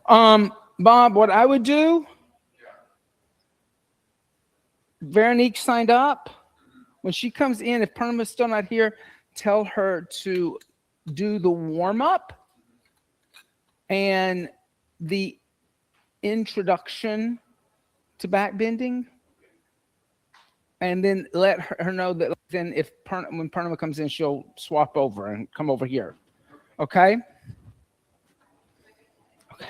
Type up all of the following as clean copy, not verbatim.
Bob, what I would do, Veronique signed up. When she comes in, if Purnama's still not here, tell her to do the warm-up and the introduction to back bending. And then let her know that then when Purnama comes in, she'll swap over and come over here. Okay? Okay.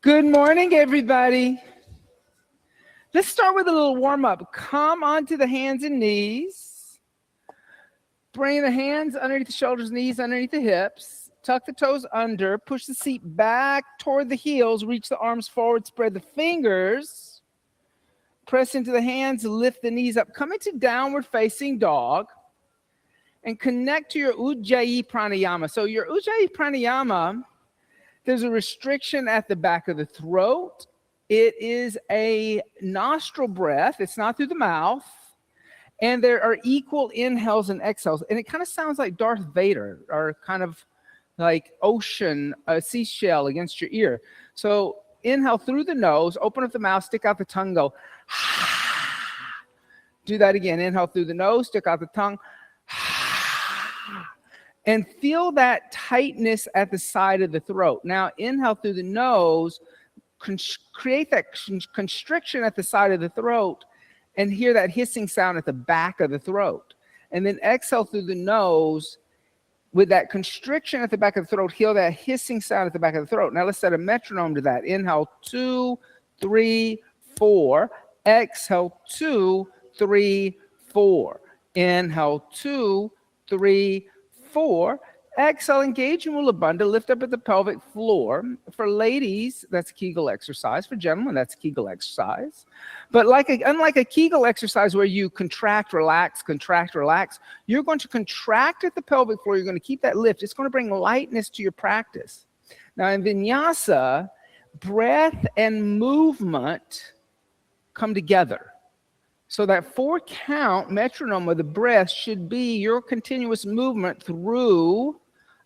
Good morning, everybody. Let's start with a little warm-up. Come onto the hands and knees. Bring the hands underneath the shoulders, knees underneath the hips. Tuck the toes under. Push the seat back toward the heels. Reach the arms forward. Spread the fingers. Press into the hands. Lift the knees up. Come into downward facing dog. And connect to your Ujjayi pranayama. So your Ujjayi pranayama, there's a restriction at the back of the throat. It is a nostril breath. It's not through the mouth. And there are equal inhales and exhales. And it kind of sounds like Darth Vader, or kind of like ocean, a seashell against your ear. So inhale through the nose, open up the mouth, stick out the tongue, go. Do that again. Inhale through the nose, stick out the tongue. And feel that tightness at the side of the throat. Now, inhale through the nose, create that constriction at the side of the throat, and hear that hissing sound at the back of the throat. And then exhale through the nose with that constriction at the back of the throat, hear that hissing sound at the back of the throat. Now, let's set a metronome to that. Inhale, 2, 3, 4. Exhale, 2, 3, 4. Inhale, 2, 3, 4. Exhale, engage in Mula Bandha. Lift up at the pelvic floor. For ladies, that's a Kegel exercise. For gentlemen, that's a Kegel exercise. But unlike a Kegel exercise where you contract, relax, you're going to contract at the pelvic floor. You're going to keep that lift. It's going to bring lightness to your practice. Now, in Vinyasa, breath and movement come together. So that 4-count metronome of the breath should be your continuous movement through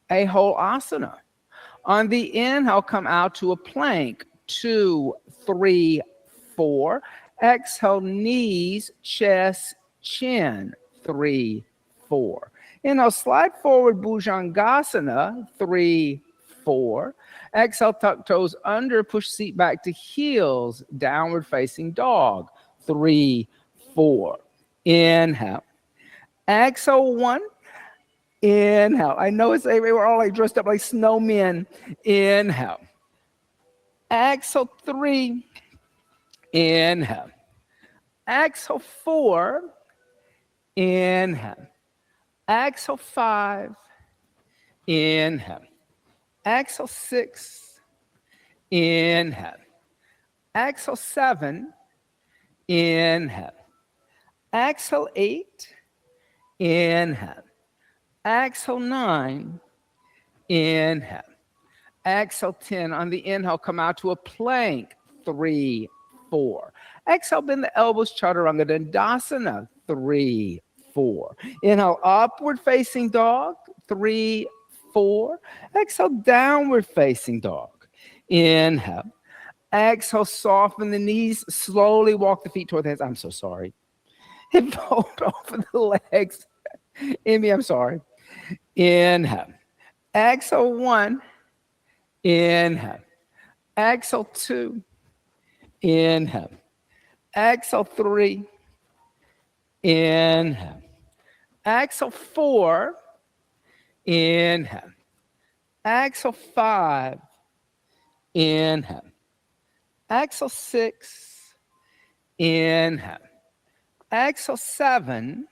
a whole asana. On the inhale, come out to a plank. 2, 3, 4. Exhale, knees, chest, chin. 3, 4. Inhale, slide forward, Bhujangasana. 3, 4. Exhale, tuck toes under, push seat back to heels. Downward facing dog. 3, 4. Inhale. Exhale, 1. Inhale. I know we're all like dressed up like snowmen. Inhale. Exhale, 3. Inhale. Exhale, 4. Inhale. Exhale, 5. Inhale. Exhale, 6. Inhale. Exhale, 7. Inhale. Exhale, 8. Inhale. Exhale, 9. Inhale. Exhale, 10. On the inhale, come out to a plank. 3, 4. Exhale, bend the elbows, Chaturanga Dandasana. 3, 4. Inhale, upward facing dog. 3, 4. Exhale, downward facing dog. Inhale. Exhale, soften the knees. Slowly walk the feet toward the heads. I'm so sorry. Hip fold over the legs. Amy, I'm sorry. Inhale. Exhale, 1. Inhale. Exhale, 2. Inhale. Exhale, 3. Inhale. Exhale, 4. Inhale. Exhale, 5. Inhale. Exhale, 6. Inhale. Exhale, 7.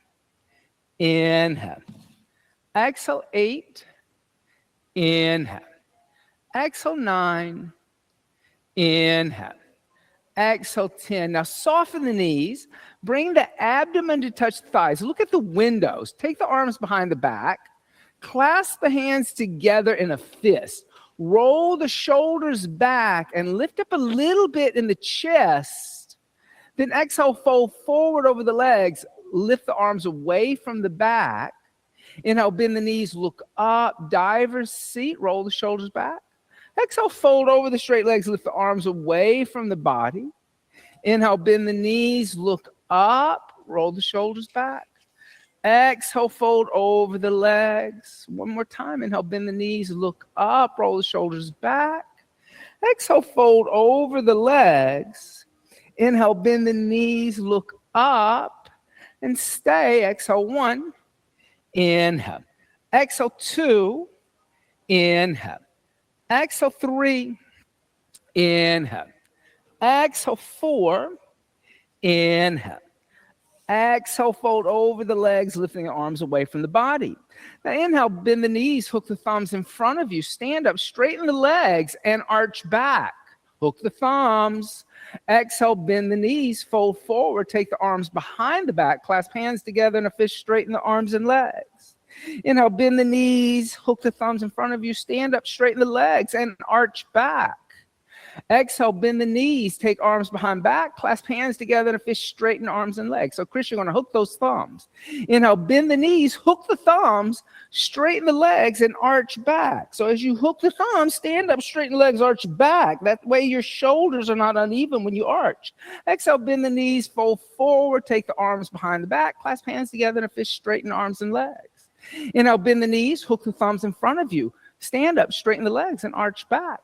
Inhale. Exhale, 8. Inhale. Exhale, 9. Inhale. Exhale, 10. Now soften the knees. Bring the abdomen to touch the thighs. Look at the windows. Take the arms behind the back. Clasp the hands together in a fist. Roll the shoulders back and lift up a little bit in the chest. Then exhale, fold forward over the legs. Lift the arms away from the back. Inhale, bend the knees, look up, diver's seat, roll the shoulders back. Exhale, fold over the straight legs, lift the arms away from the body. Inhale, bend the knees, look up, roll the shoulders back. Exhale, fold over the legs. One more time. Inhale, bend the knees, look up, roll the shoulders back. Exhale, fold over the legs. Inhale, bend the knees, look up, and stay. Exhale, 1. Inhale. Exhale, 2. Inhale. Exhale, 3. Inhale. Exhale, 4. Inhale. Exhale, fold over the legs, lifting the arms away from the body. Now inhale, bend the knees, hook the thumbs in front of you. Stand up, straighten the legs, and arch back. Hook the thumbs. Exhale, bend the knees, fold forward, take the arms behind the back, clasp hands together in a fist, straighten the arms and legs. Inhale, bend the knees, hook the thumbs in front of you, stand up, straighten the legs, and arch back. Exhale, bend the knees, take arms behind back, clasp hands together in a fist, straighten arms and legs. So Chris, you're going to hook those thumbs. Inhale, bend the knees, hook the thumbs, straighten the legs, and arch back. So as you hook the thumbs, stand up, straighten the legs, arch back. That way your shoulders are not uneven when you arch. Exhale, bend the knees, fold forward, take the arms behind the back, clasp hands together in a fist, straighten arms and legs. Inhale, bend the knees, hook the thumbs in front of you, stand up, straighten the legs, and arch back.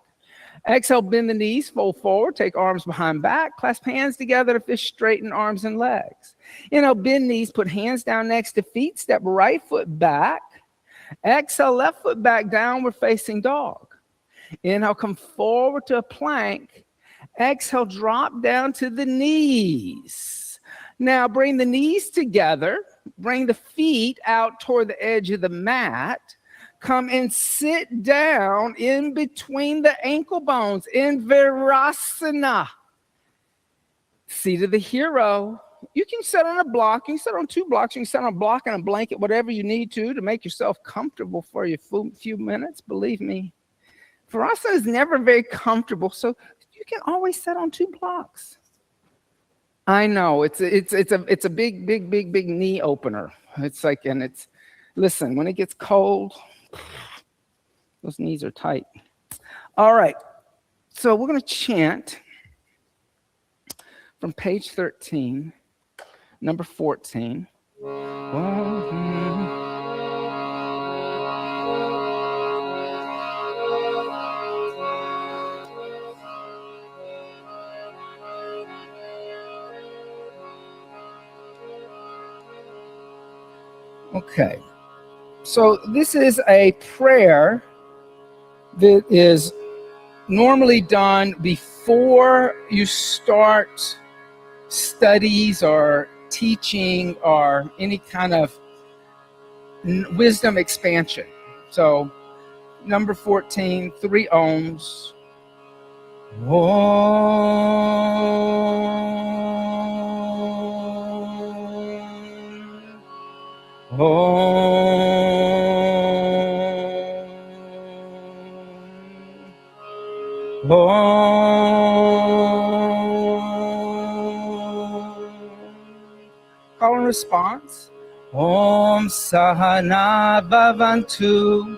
Exhale, bend the knees, fold forward, take arms behind back, clasp hands together to fist, straighten arms and legs. Inhale, bend knees, put hands down next to feet, step right foot back. Exhale, left foot back, downward facing dog. Inhale, come forward to a plank. Exhale, drop down to the knees. Now bring the knees together, bring the feet out toward the edge of the mat. Come and sit down in between the ankle bones in Virasana. Seat of the hero. You can sit on a block. You can sit on 2 blocks. You can sit on a block and a blanket, whatever you need to make yourself comfortable for a few minutes. Believe me, Virasana is never very comfortable, so you can always sit on 2 blocks. I know it's a big knee opener. It's like, and it's, listen, when it gets cold, those knees are tight. All right, so we're going to chant from page 13, number 14. Okay. So this is a prayer that is normally done before you start studies or teaching or any kind of wisdom expansion. So number 14, 3 ohms. Call and response. Om Sahana Bhavantu.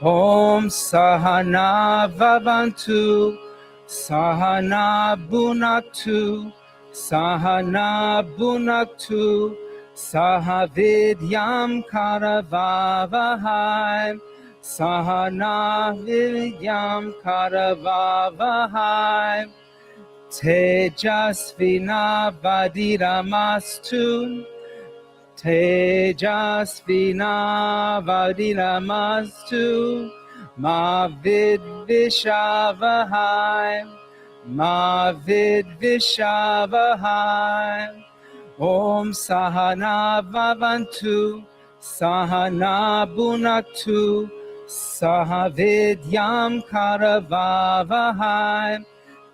Om Sahana Bhavantu. Sahana Bhunaktu. Sahana Bhunaktu. Sahavidyam Karavavahai. Sahana Vidyam Karavavahai. Tejasvina Vadiramastu. Tejasvina Vadiramastu. Ma Vidvishavahai. Ma Vidvishavahai. Om Sahana Bhavantu. Sahana Bhunaktu. Sahavidyam Karavavahai.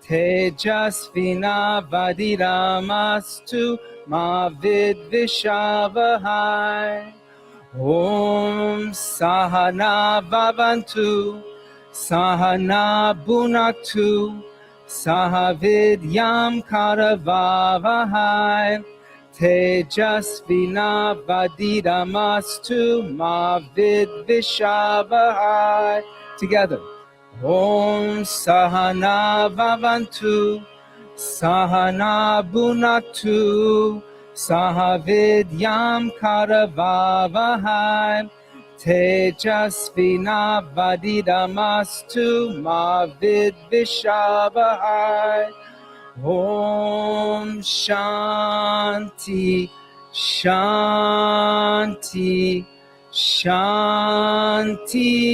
Tejasvina Vadiramastu. Ma Vidvishavahai. Om Sahana Bhavantu. Sahana Bhunaktu. Sahavidyam Karavavahai. Tejasvina vadidamastu ma vidvishavahai. Together. Om Sahana Bhavantu Sahana Bhunaktu Sahavidyam Karavavahai Tejasvina vadidamastu ma vidvishavahai. Om Shanti Shanti Shanti.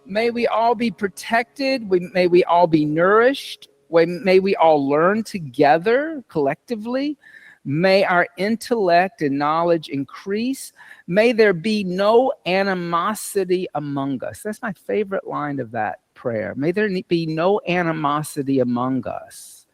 May we all be protected. May we all be nourished. May we all learn together collectively. May our intellect and knowledge increase. May there be no animosity among us. That's my favorite line of that prayer. May there be no animosity among us.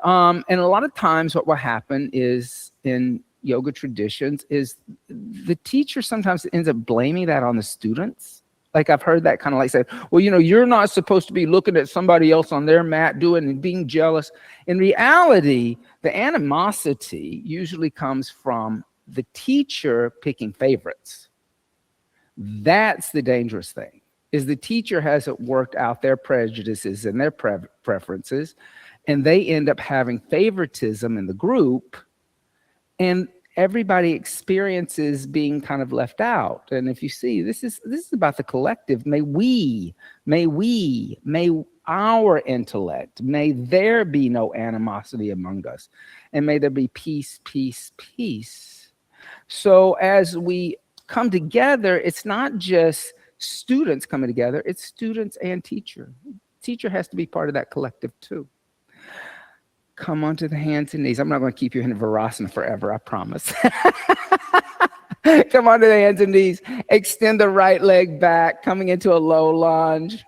And a lot of times what will happen is in yoga traditions is the teacher sometimes ends up blaming that on the students. Like I've heard that kind of like say, well, you're not supposed to be looking at somebody else on their mat doing and being jealous. In reality, the animosity usually comes from the teacher picking favorites. That's the dangerous thing, is the teacher hasn't worked out their prejudices and their preferences, and they end up having favoritism in the group, and everybody experiences being kind of left out. And if you see, this is about the collective. May our intellect, may there be no animosity among us, and may there be peace, peace, peace. So as we come together, it's not just students coming together, it's students and teacher. Teacher has to be part of that collective too. Come onto the hands and knees. I'm not going to keep you in Virasana forever, I promise. Come onto the hands and knees. Extend the right leg back, coming into a low lunge.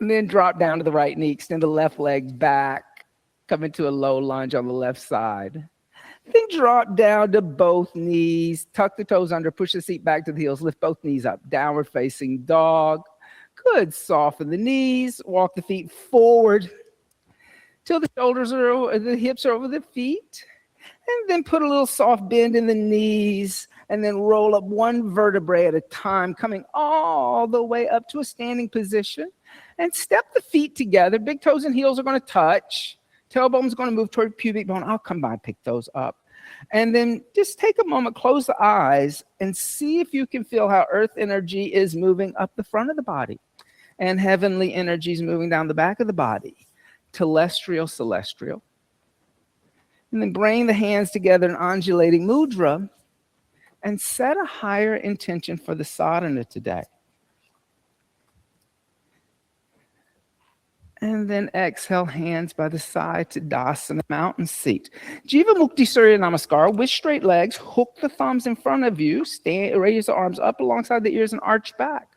And then drop down to the right knee. Extend the left leg back. Come into a low lunge on the left side. Then drop down to both knees. Tuck the toes under. Push the seat back to the heels. Lift both knees up. Downward facing dog. Good. Soften the knees. Walk the feet forward till the shoulders are over, the hips are over the feet. And then put a little soft bend in the knees. And then roll up one vertebrae at a time, coming all the way up to a standing position. And step the feet together. Big toes and heels are going to touch. Tailbone's going to move toward pubic bone. I'll come by and pick those up. And then just take a moment, close the eyes, and see if you can feel how earth energy is moving up the front of the body. And heavenly energy is moving down the back of the body. Telestial, celestial. And then bring the hands together in undulating mudra. And set a higher intention for the sadhana today. And then exhale, hands by the side to Dasana, mountain seat. Jiva Mukti Surya Namaskar with straight legs. Hook the thumbs in front of you. Raise the arms up alongside the ears and arch back.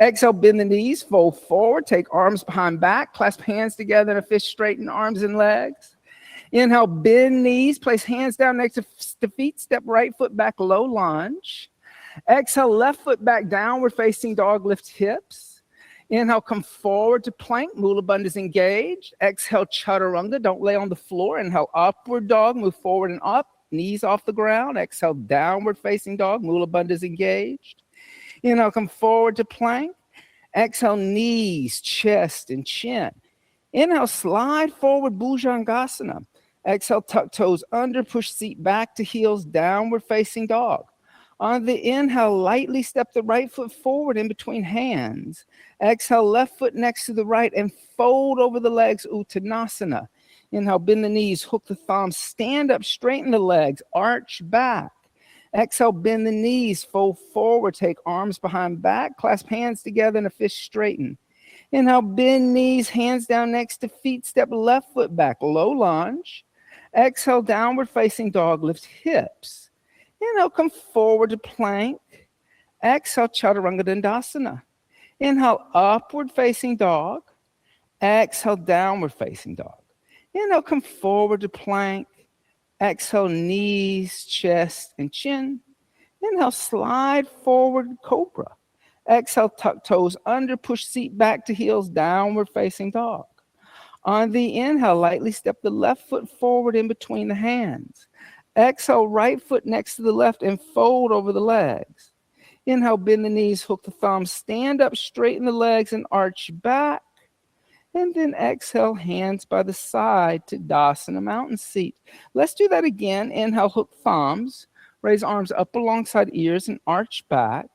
Exhale, bend the knees, fold forward. Take arms behind back. Clasp hands together in a fist, straighten arms and legs. Inhale, bend knees. Place hands down next to the feet. Step right foot back, low lunge. Exhale, left foot back, downward facing dog. Lift hips. Inhale, come forward to plank. Mula Bandhas engaged. Exhale, chaturanga. Don't lay on the floor. Inhale, upward dog. Move forward and up. Knees off the ground. Exhale, downward facing dog. Mula Bandhas engaged. Inhale, come forward to plank. Exhale, knees, chest, and chin. Inhale, slide forward, Bhujangasana. Exhale, tuck toes under. Push seat back to heels. Downward facing dog. On the inhale, lightly step the right foot forward in between hands. Exhale, left foot next to the right and fold over the legs, Uttanasana. Inhale, bend the knees, hook the thumbs, stand up, straighten the legs, arch back. Exhale, bend the knees, fold forward, take arms behind back, clasp hands together in a fist straighten. Inhale, bend knees, hands down next to feet, step left foot back, low lunge. Exhale, downward facing dog, lift hips. Inhale, come forward to plank. Exhale, chaturanga dandasana. Inhale, upward facing dog. Exhale, downward facing dog. Inhale, come forward to plank. Exhale, knees, chest, and chin. Inhale, slide forward, cobra. Exhale, tuck toes under, push seat back to heels, downward facing dog. On the inhale, lightly step the left foot forward in between the hands. Exhale, right foot next to the left and fold over the legs. Inhale, bend the knees, hook the thumbs, stand up, straighten the legs and arch back. And then exhale, hands by the side to Dasana, mountain seat. Let's do that again. Inhale, hook thumbs, raise arms up alongside ears and arch back.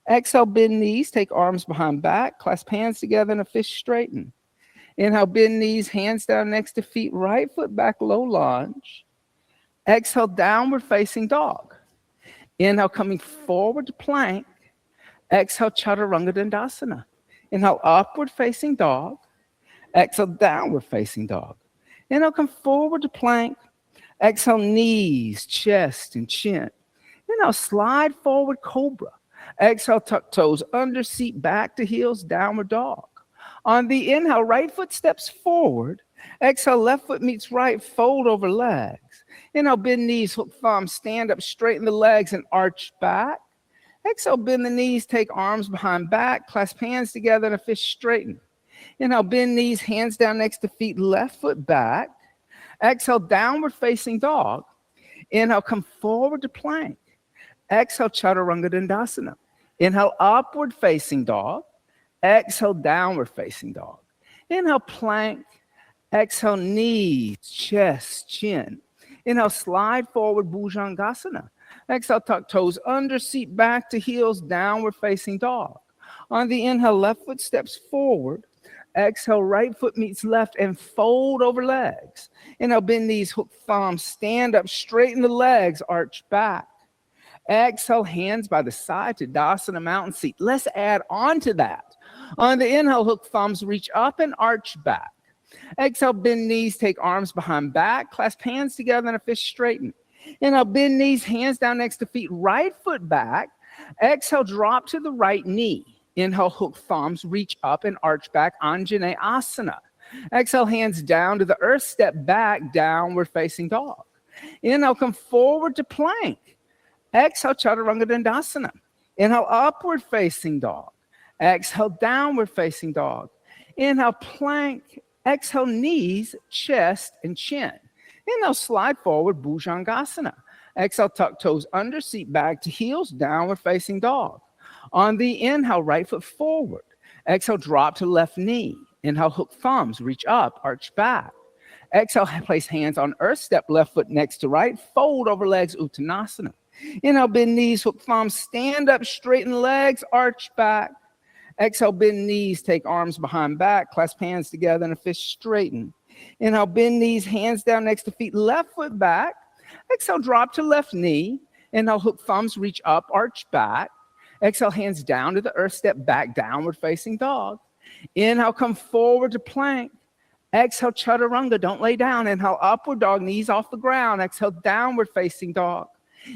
Exhale, bend knees, take arms behind back, clasp hands together in a fist straighten. Inhale, bend knees, hands down next to feet, right foot back, low lunge. Exhale, downward facing dog. Inhale, coming forward to plank. Exhale, Chaturanga Dandasana. Inhale, upward facing dog. Exhale, downward facing dog. Inhale, come forward to plank. Exhale, knees, chest, and chin. Inhale, slide forward, cobra. Exhale, tuck toes under, seat back to heels, downward dog. On the inhale, right foot steps forward. Exhale, left foot meets right, fold over legs. Inhale, bend knees, hook thumbs, stand up, straighten the legs and arch back. Exhale, bend the knees, take arms behind back, clasp hands together in a fist straighten. Inhale, bend knees, hands down next to feet, left foot back. Exhale, downward facing dog. Inhale, come forward to plank. Exhale, Chaturanga Dandasana. Inhale, upward facing dog. Exhale, downward facing dog. Inhale, plank. Exhale, knees, chest, chin. Inhale, slide forward, Bhujangasana. Exhale, tuck toes under, seat back to heels, downward facing dog. On the inhale, left foot steps forward. Exhale, right foot meets left and fold over legs. Inhale, bend knees, hook thumbs, stand up, straighten the legs, arch back. Exhale, hands by the side to Dasana, mountain seat. Let's add on to that. On the inhale, hook thumbs, reach up and arch back. Exhale, bend knees, take arms behind back, clasp hands together in a fist straighten. Inhale, bend knees, hands down next to feet, right foot back. Exhale, drop to the right knee. Inhale, hook thumbs, reach up and arch back, Anjaneyasana Asana. Exhale, hands down to the earth, step back, downward facing dog. Inhale, come forward to plank. Exhale, Chaturanga Dandasana. Inhale, upward facing dog. Exhale, downward facing dog. Inhale, plank. Exhale, knees, chest, and chin. Inhale, slide forward, Bhujangasana. Exhale, tuck toes under, seat back to heels, downward facing dog. On the inhale, right foot forward. Exhale, drop to left knee. Inhale, hook thumbs, reach up, arch back. Exhale, place hands on earth, step left foot next to right, fold over legs, Uttanasana. Inhale, bend knees, hook thumbs, stand up, straighten legs, arch back. Exhale, bend knees, take arms behind back, clasp hands together in a fist straighten. Inhale, bend knees, hands down next to feet, left foot back. Exhale, drop to left knee. Inhale, hook thumbs, reach up, arch back. Exhale, hands down to the earth, step back, downward facing dog. Inhale, come forward to plank. Exhale, Chaturanga, don't lay down. Inhale, upward dog, knees off the ground. Exhale, downward facing dog.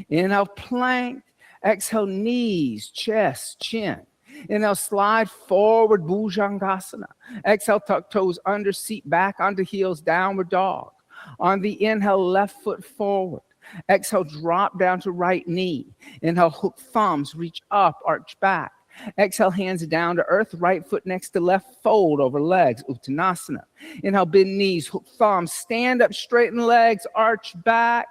Inhale, plank. Exhale, knees, chest, chin. Inhale, slide forward, Bhujangasana. Exhale, tuck toes under, seat back onto heels, downward dog. On the inhale, left foot forward. Exhale, drop down to right knee. Inhale, hook thumbs, reach up, arch back. Exhale, hands down to earth, right foot next to left, fold over legs, Uttanasana. Inhale, bend knees, hook thumbs, stand up, straighten legs, arch back.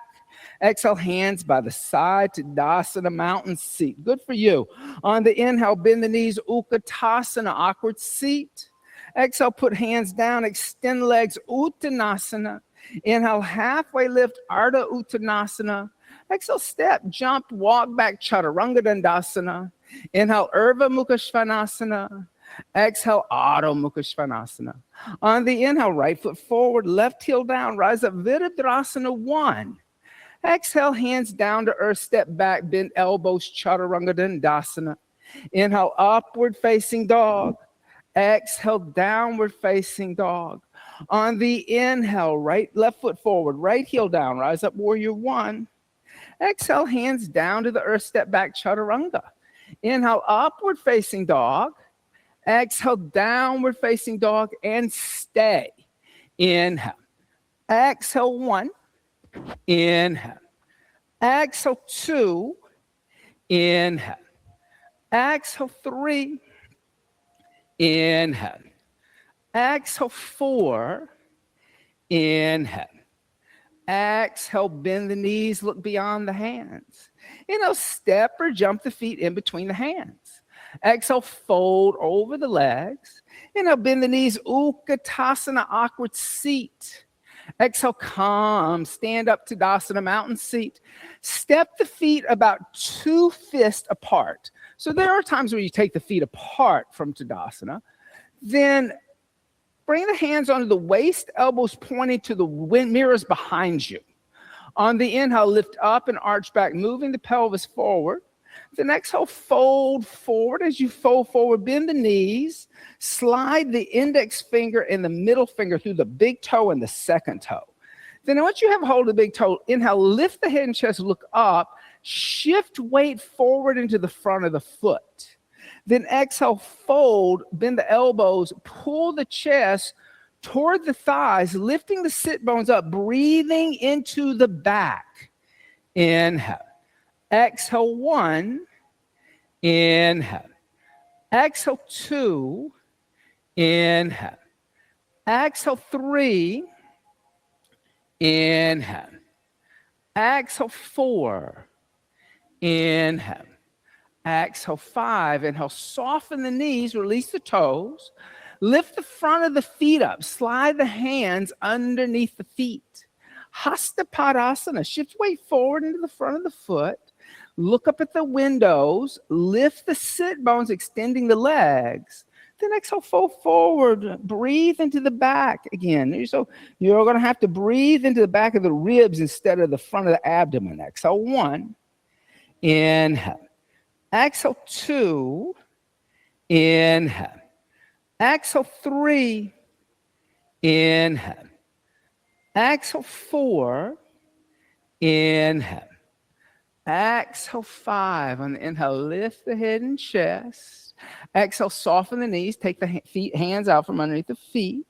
Exhale, hands by the side to Dasana, mountain seat. Good for you. On the inhale, bend the knees, Utkatasana, awkward seat. Exhale, put hands down, extend legs, Uttanasana. Inhale, halfway lift, Ardha Uttanasana. Exhale, step, jump, walk back, Chaturanga Dandasana. Inhale, Urdhva Mukha Svanasana. Exhale, Adho Mukha Svanasana. On the inhale, right foot forward, left heel down, rise up, Virabhadrasana 1. Exhale, hands down to earth, step back, bend elbows, Chaturanga Dandasana. Inhale, upward facing dog. Exhale, downward facing dog. On the inhale, left foot forward, right heel down, rise up, warrior 1. Exhale, hands down to the earth, step back, Chaturanga. Inhale, upward facing dog. Exhale, downward facing dog, and stay. Inhale. Exhale, 1. Inhale. Exhale, 2. Inhale. Exhale, 3. Inhale. Exhale, 4. Inhale. Exhale, bend the knees, look beyond the hands. Inhale, step or jump the feet in between the hands. Exhale, fold over the legs. Inhale, bend the knees, Utkatasana, awkward seat. Exhale, come, stand up to Tadasana, mountain seat. Step the feet about 2 fists apart. So there are times where you take the feet apart from Tadasana. Then bring the hands onto the waist, elbows pointing to the mirrors behind you. On the inhale, lift up and arch back, moving the pelvis forward. Then exhale, fold forward. As you fold forward, bend the knees. Slide the index finger and the middle finger through the big toe and the second toe. Then once you have a hold of the big toe, inhale, lift the head and chest, look up. Shift weight forward into the front of the foot. Then exhale, fold, bend the elbows, pull the chest toward the thighs, lifting the sit bones up, breathing into the back. Inhale. Exhale, 1. Inhale. Exhale, 2. Inhale. Exhale, 3. Inhale. Exhale, 4. Inhale. Exhale, 5. Inhale, soften the knees, release the toes. Lift the front of the feet up. Slide the hands underneath the feet. Hasta Padasana. Shift weight forward into the front of the foot. Look up at the windows. Lift the sit bones, extending the legs. Then exhale, fold forward. Breathe into the back again. So you're going to have to breathe into the back of the ribs instead of the front of the abdomen. Exhale, 1. Inhale. Exhale, 2. Inhale. Exhale, 3. Inhale. Exhale, 4. Inhale. Exhale, 5. On the inhale, lift the head and chest. Exhale, soften the knees. Take the hands out from underneath the feet.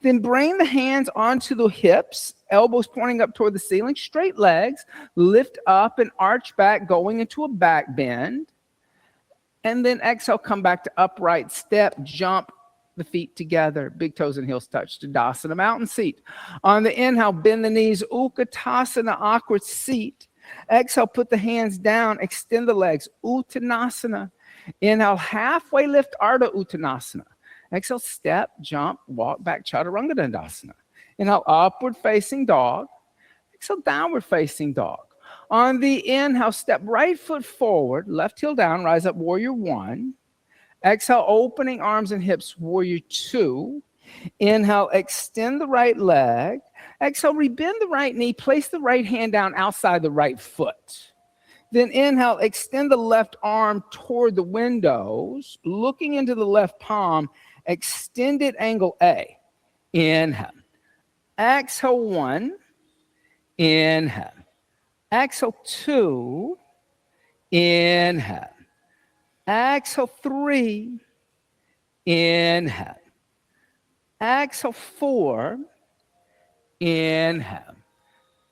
Then bring the hands onto the hips, elbows pointing up toward the ceiling, straight legs. Lift up and arch back, going into a back bend. And then exhale, come back to upright step, jump the feet together, big toes and heels touch, Tadasana, mountain seat. On the inhale, bend the knees, Utkatasana, awkward seat. Exhale, put the hands down, extend the legs, Uttanasana. Inhale, halfway lift, Ardha Uttanasana. Exhale, step, jump, walk back, Chaturanga Dandasana. Inhale, upward facing dog. Exhale, downward facing dog. On the inhale, step right foot forward, left heel down, rise up, warrior 1. Exhale, opening arms and hips, warrior 2. Inhale, extend the right leg. Exhale, rebend the right knee, place the right hand down outside the right foot. Then inhale, extend the left arm toward the windows, looking into the left palm, extended angle A. Inhale. Exhale, 1. Inhale. Exhale, 2. Inhale. Exhale, 3. Inhale. Exhale, 4. Inhale.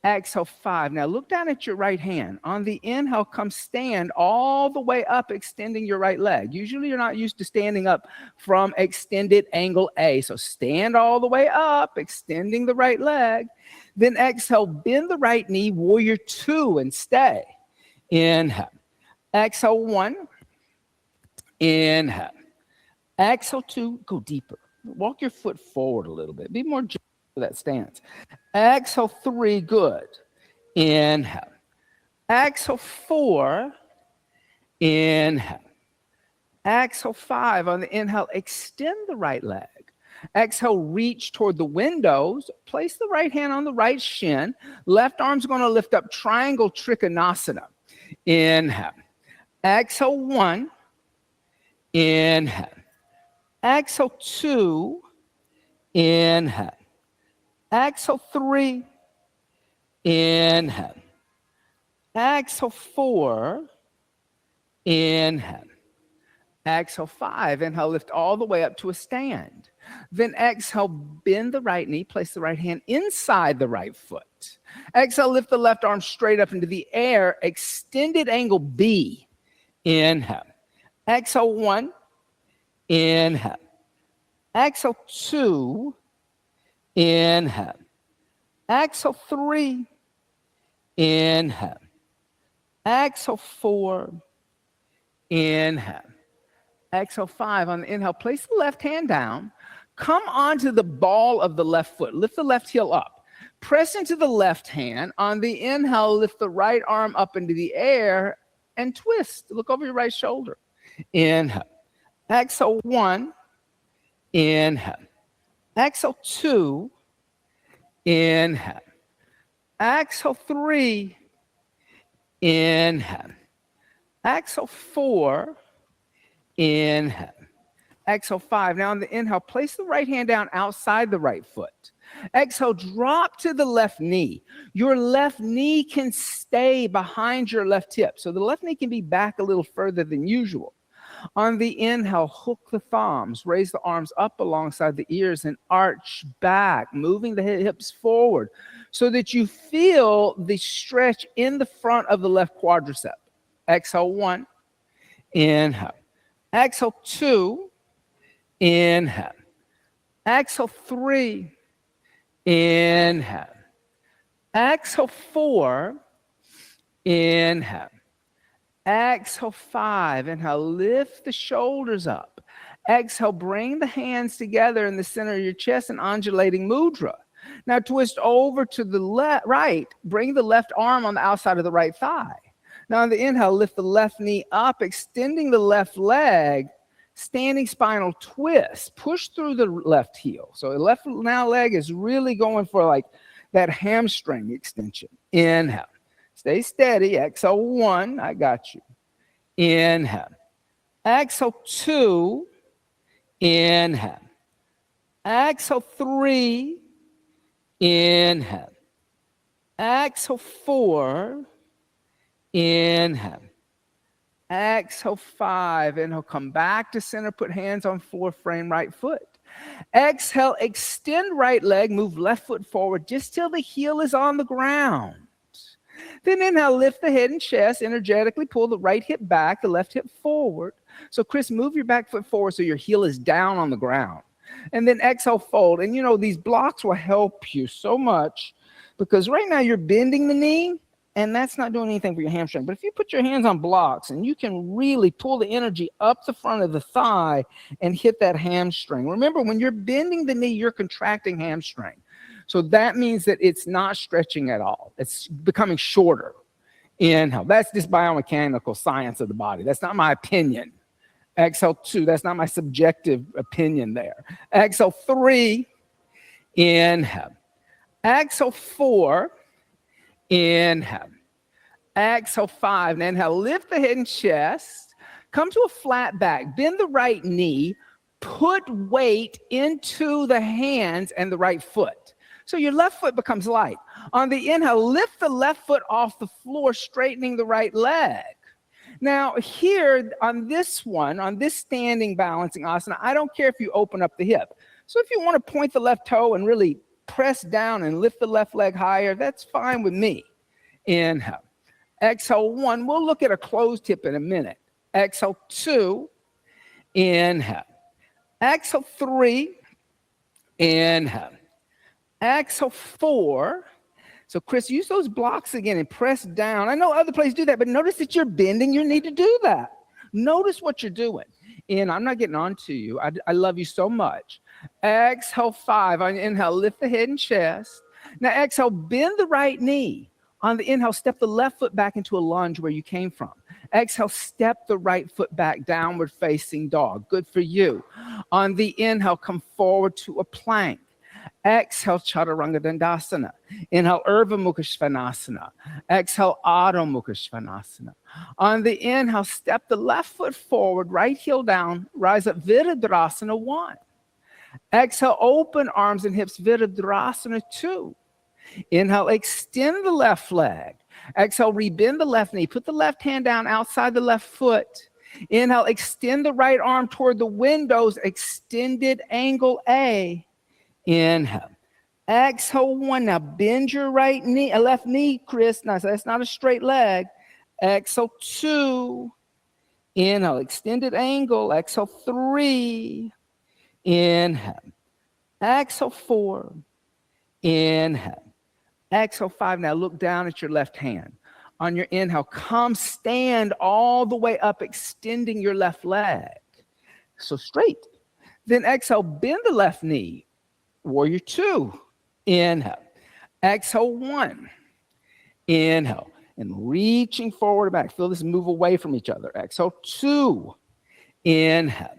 Exhale, 5. Now look down at your right hand. On the inhale, come stand all the way up, extending your right leg. Usually you're not used to standing up from extended angle A. So stand all the way up, extending the right leg. Then exhale, bend the right knee, warrior 2, and stay. Inhale. Exhale, 1. Inhale. Exhale, 2. Go deeper. Walk your foot forward a little bit. Be more gentle with that stance. Exhale, 3. Good. Inhale. Exhale, 4. Inhale. Exhale, 5. On the inhale, extend the right leg. Exhale, reach toward the windows. Place the right hand on the right shin. Left arm's going to lift up, triangle trikonasana. Inhale. Exhale, 1. Inhale. Exhale, 2. Inhale. Exhale, 3. Inhale. Exhale, 4. Inhale. Exhale, 5. Inhale, lift all the way up to a stand. Then exhale, bend the right knee, place the right hand inside the right foot. Exhale, lift the left arm straight up into the air, extended angle B. Inhale. Exhale, 1. Inhale. Exhale, 2. Inhale. Exhale, 3. Inhale. Exhale, 4. Inhale. Exhale, 5. On the inhale, place the left hand down. Come onto the ball of the left foot. Lift the left heel up. Press into the left hand. On the inhale, lift the right arm up into the air and twist. Look over your right shoulder. Inhale. Exhale, 1. Inhale. Exhale, 2. Inhale. Exhale, 3. Inhale. Exhale, 4. Inhale. Exhale, 5. Now on the inhale, place the right hand down outside the right foot. Exhale, drop to the left knee. Your left knee can stay behind your left hip. So the left knee can be back a little further than usual. On the inhale, hook the thumbs, raise the arms up alongside the ears and arch back, moving the hips forward so that you feel the stretch in the front of the left quadricep. Exhale, 1. Inhale. Exhale, 2. Inhale. Exhale, 3. Inhale. Exhale, 4. Inhale. Exhale, 5. Inhale, lift the shoulders up. Exhale, bring the hands together in the center of your chest in undulating mudra. Now twist over to the right. Bring the left arm on the outside of the right thigh. Now on the inhale, lift the left knee up, extending the left leg. Standing spinal twist. Push through the left heel. So the left now leg is really going for like that hamstring extension. Inhale. Stay steady. Exhale, 1. I got you. Inhale. Exhale, 2. Inhale. Exhale, 3. Inhale. Exhale, 4. Inhale. Exhale, 5. Inhale, come back to center. Put hands on floor, frame right foot. Exhale, extend right leg. Move left foot forward just till the heel is on the ground. Then inhale, lift the head and chest. Energetically pull the right hip back, the left hip forward. So Chris, move your back foot forward so your heel is down on the ground. And then exhale, fold. And you know, these blocks will help you so much because right now you're bending the knee and that's not doing anything for your hamstring. But if you put your hands on blocks and you can really pull the energy up the front of the thigh and hit that hamstring. Remember, when you're bending the knee, you're contracting hamstring. So that means that it's not stretching at all. It's becoming shorter. Inhale. That's just biomechanical science of the body. That's not my opinion. Exhale, 2. That's not my subjective opinion there. Exhale, 3. Inhale. Exhale, 4. Inhale. Exhale, 5. And inhale, lift the head and chest. Come to a flat back. Bend the right knee. Put weight into the hands and the right foot. So your left foot becomes light. On the inhale, lift the left foot off the floor, straightening the right leg. Now here on this one, on this standing balancing asana, I don't care if you open up the hip. So if you want to point the left toe and really press down and lift the left leg higher, that's fine with me. Inhale. Exhale, 1. We'll look at a closed hip in a minute. Exhale, 2. Inhale. Exhale, 3. Inhale. Exhale, 4. So Chris, use those blocks again and press down. I know other places do that, but notice that you're bending your knee to do that. Notice what you're doing. And I'm not getting on to you. I love you so much. Exhale, 5. On inhale, lift the head and chest. Now exhale, bend the right knee. On the inhale, step the left foot back into a lunge where you came from. Exhale, step the right foot back, downward facing dog. Good for you. On the inhale, come forward to a plank. Exhale, Chaturanga Dandasana. Inhale, Urdhva Mukha Svanasana. Exhale, Adho Mukha Svanasana. On the inhale, step the left foot forward, right heel down, rise up Virabhadrasana 1. Exhale, open arms and hips, Virabhadrasana 2. Inhale, extend the left leg. Exhale, rebend the left knee. Put the left hand down outside the left foot. Inhale, extend the right arm toward the windows, extended angle A. Inhale. Exhale, 1. Now bend your right knee, left knee, Chris. Now that's not a straight leg. Exhale, 2. Inhale, extended angle. Exhale, 3. Inhale. Exhale, 4. Inhale. Exhale, 5. Now look down at your left hand. On your inhale, come stand all the way up, extending your left leg. So straight. Then exhale, bend the left knee. Warrior 2. Inhale. Exhale, 1. Inhale. And reaching forward and back. Feel this move away from each other. Exhale, 2. Inhale.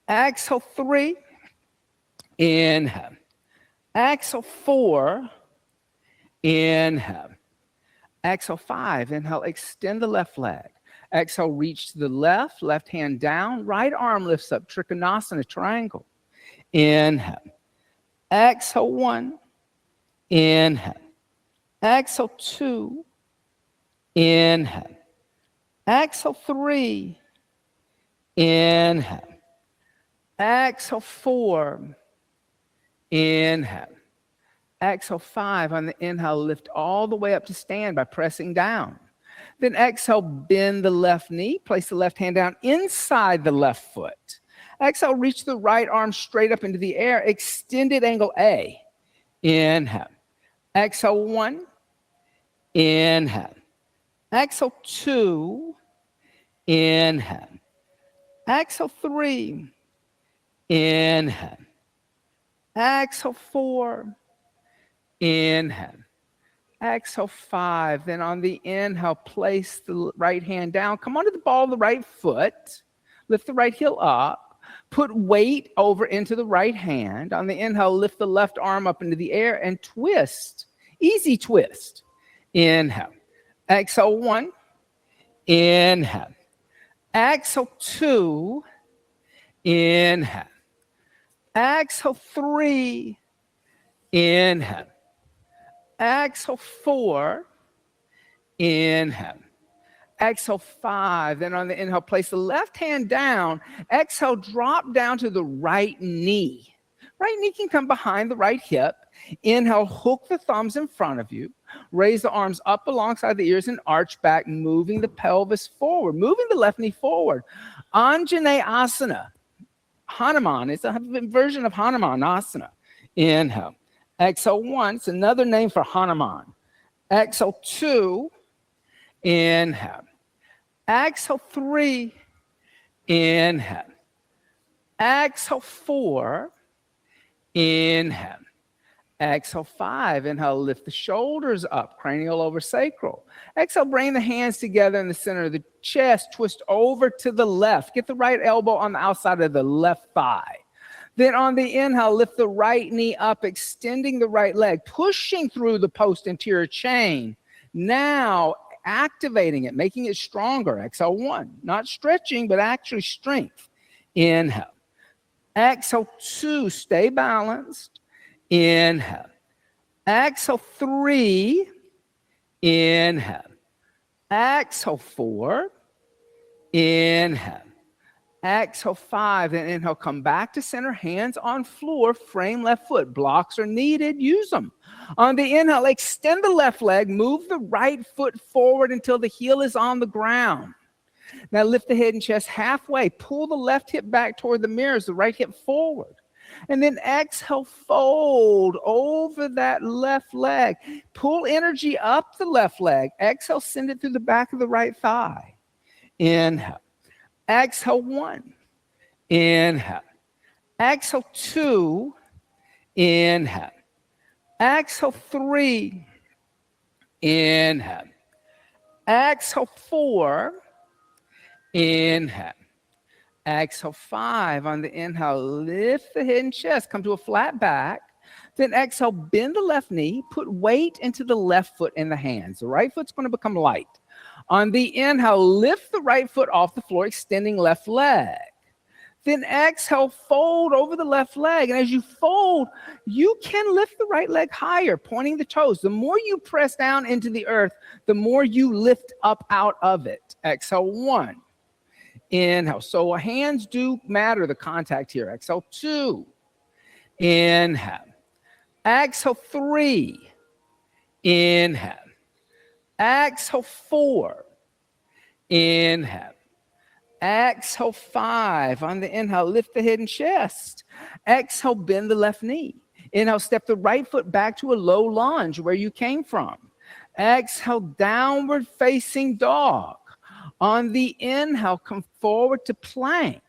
Exhale, 3. Inhale. Exhale, 4. Inhale. Exhale, 5. Inhale, extend the left leg. Exhale, reach to the left hand down. Right arm lifts up, Trikonasana, triangle. Inhale. Exhale, 1. Inhale. Exhale, 2. Inhale. Exhale, 3. Inhale. Exhale, 4. Inhale. Exhale, 5. On the inhale, lift all the way up to stand by pressing down. Then exhale, bend the left knee. Place the left hand down inside the left foot. Exhale, reach the right arm straight up into the air. Extended angle A. Inhale. Exhale, 1. Inhale. Exhale, 2. Inhale. Exhale, 3. Inhale. Exhale, 4. Inhale. Exhale, 5. Then on the inhale, place the right hand down. Come onto the ball of the right foot. Lift the right heel up. Put weight over into the right hand. On the inhale, lift the left arm up into the air and twist. Easy twist. Inhale. Exhale, 1. Inhale. Exhale, 2. Inhale. Exhale, 3. Inhale. Exhale, 4. Inhale. Exhale, 5. Then on the inhale, place the left hand down. Exhale, drop down to the right knee. Right knee can come behind the right hip. Inhale, hook the thumbs in front of you. Raise the arms up alongside the ears and arch back, moving the pelvis forward, moving the left knee forward. Anjaneyasana. Hanuman. It's a version of Hanuman asana. Inhale. Exhale, 1. It's another name for Hanuman. Exhale, 2. Inhale. Exhale, 3. Inhale. Exhale, 4. Inhale. Exhale, 5. Inhale, lift the shoulders up, cranial over sacral. Exhale, bring the hands together in the center of the chest. Twist over to the left. Get the right elbow on the outside of the left thigh. Then on the inhale, lift the right knee up, extending the right leg, pushing through the post-anterior chain. Now, activating it, making it stronger. Exhale, 1. Not stretching, but actually strength. Inhale. Exhale, 2. Stay balanced. Inhale. Exhale, 3. Inhale. Exhale, 4. Inhale. Exhale, 5. Then inhale, come back to center, hands on floor, frame left foot. Blocks are needed, use them. On the inhale, extend the left leg, move the right foot forward until the heel is on the ground. Now lift the head and chest halfway. Pull the left hip back toward the mirrors, the right hip forward. And then exhale, fold over that left leg. Pull energy up the left leg. Exhale, send it through the back of the right thigh. Inhale. Exhale, 1. Inhale. Exhale, 2. Inhale. Exhale, 3. Inhale. Exhale, 4. Inhale. Exhale, 5. On the inhale, lift the head and chest. Come to a flat back. Then exhale, bend the left knee. Put weight into the left foot and the hands. The right foot's going to become light. On the inhale, lift the right foot off the floor, extending left leg. Then exhale, fold over the left leg. And as you fold, you can lift the right leg higher, pointing the toes. The more you press down into the earth, the more you lift up out of it. Exhale, 1. Inhale. So hands do matter, the contact here. Exhale, 2. Inhale. Exhale, 3. Inhale. Exhale, 4. Inhale. Exhale, 5. On the inhale, lift the head and chest. Exhale, bend the left knee. Inhale, step the right foot back to a low lunge where you came from. Exhale, downward facing dog. On the inhale, come forward to plank.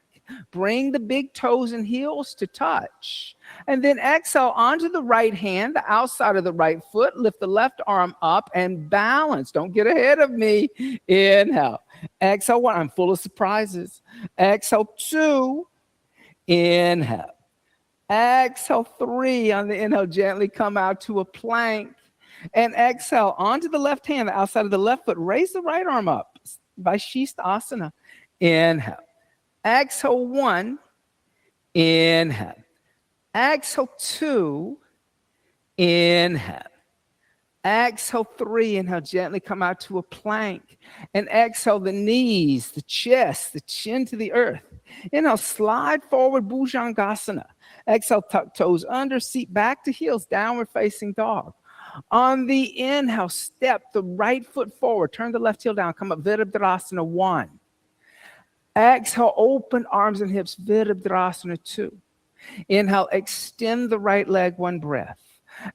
Bring the big toes and heels to touch. And then exhale onto the right hand, the outside of the right foot. Lift the left arm up and balance. Don't get ahead of me. Inhale. Exhale, 1. I'm full of surprises. Exhale, 2. Inhale. Exhale, 3. On the inhale, gently come out to a plank. And exhale onto the left hand, the outside of the left foot. Raise the right arm up. Vaishishtasana. Inhale. Exhale, 1. Inhale. Exhale, 2. Inhale. Exhale, 3. Inhale, gently come out to a plank. And exhale, the knees, the chest, the chin to the earth. Inhale, slide forward, Bhujangasana. Exhale, tuck toes under, seat back to heels, downward facing dog. On the inhale, step the right foot forward, turn the left heel down, come up, Virabhadrasana 1. Exhale, open arms and hips, Virabhadrasana 2. Inhale, extend the right leg, 1 breath.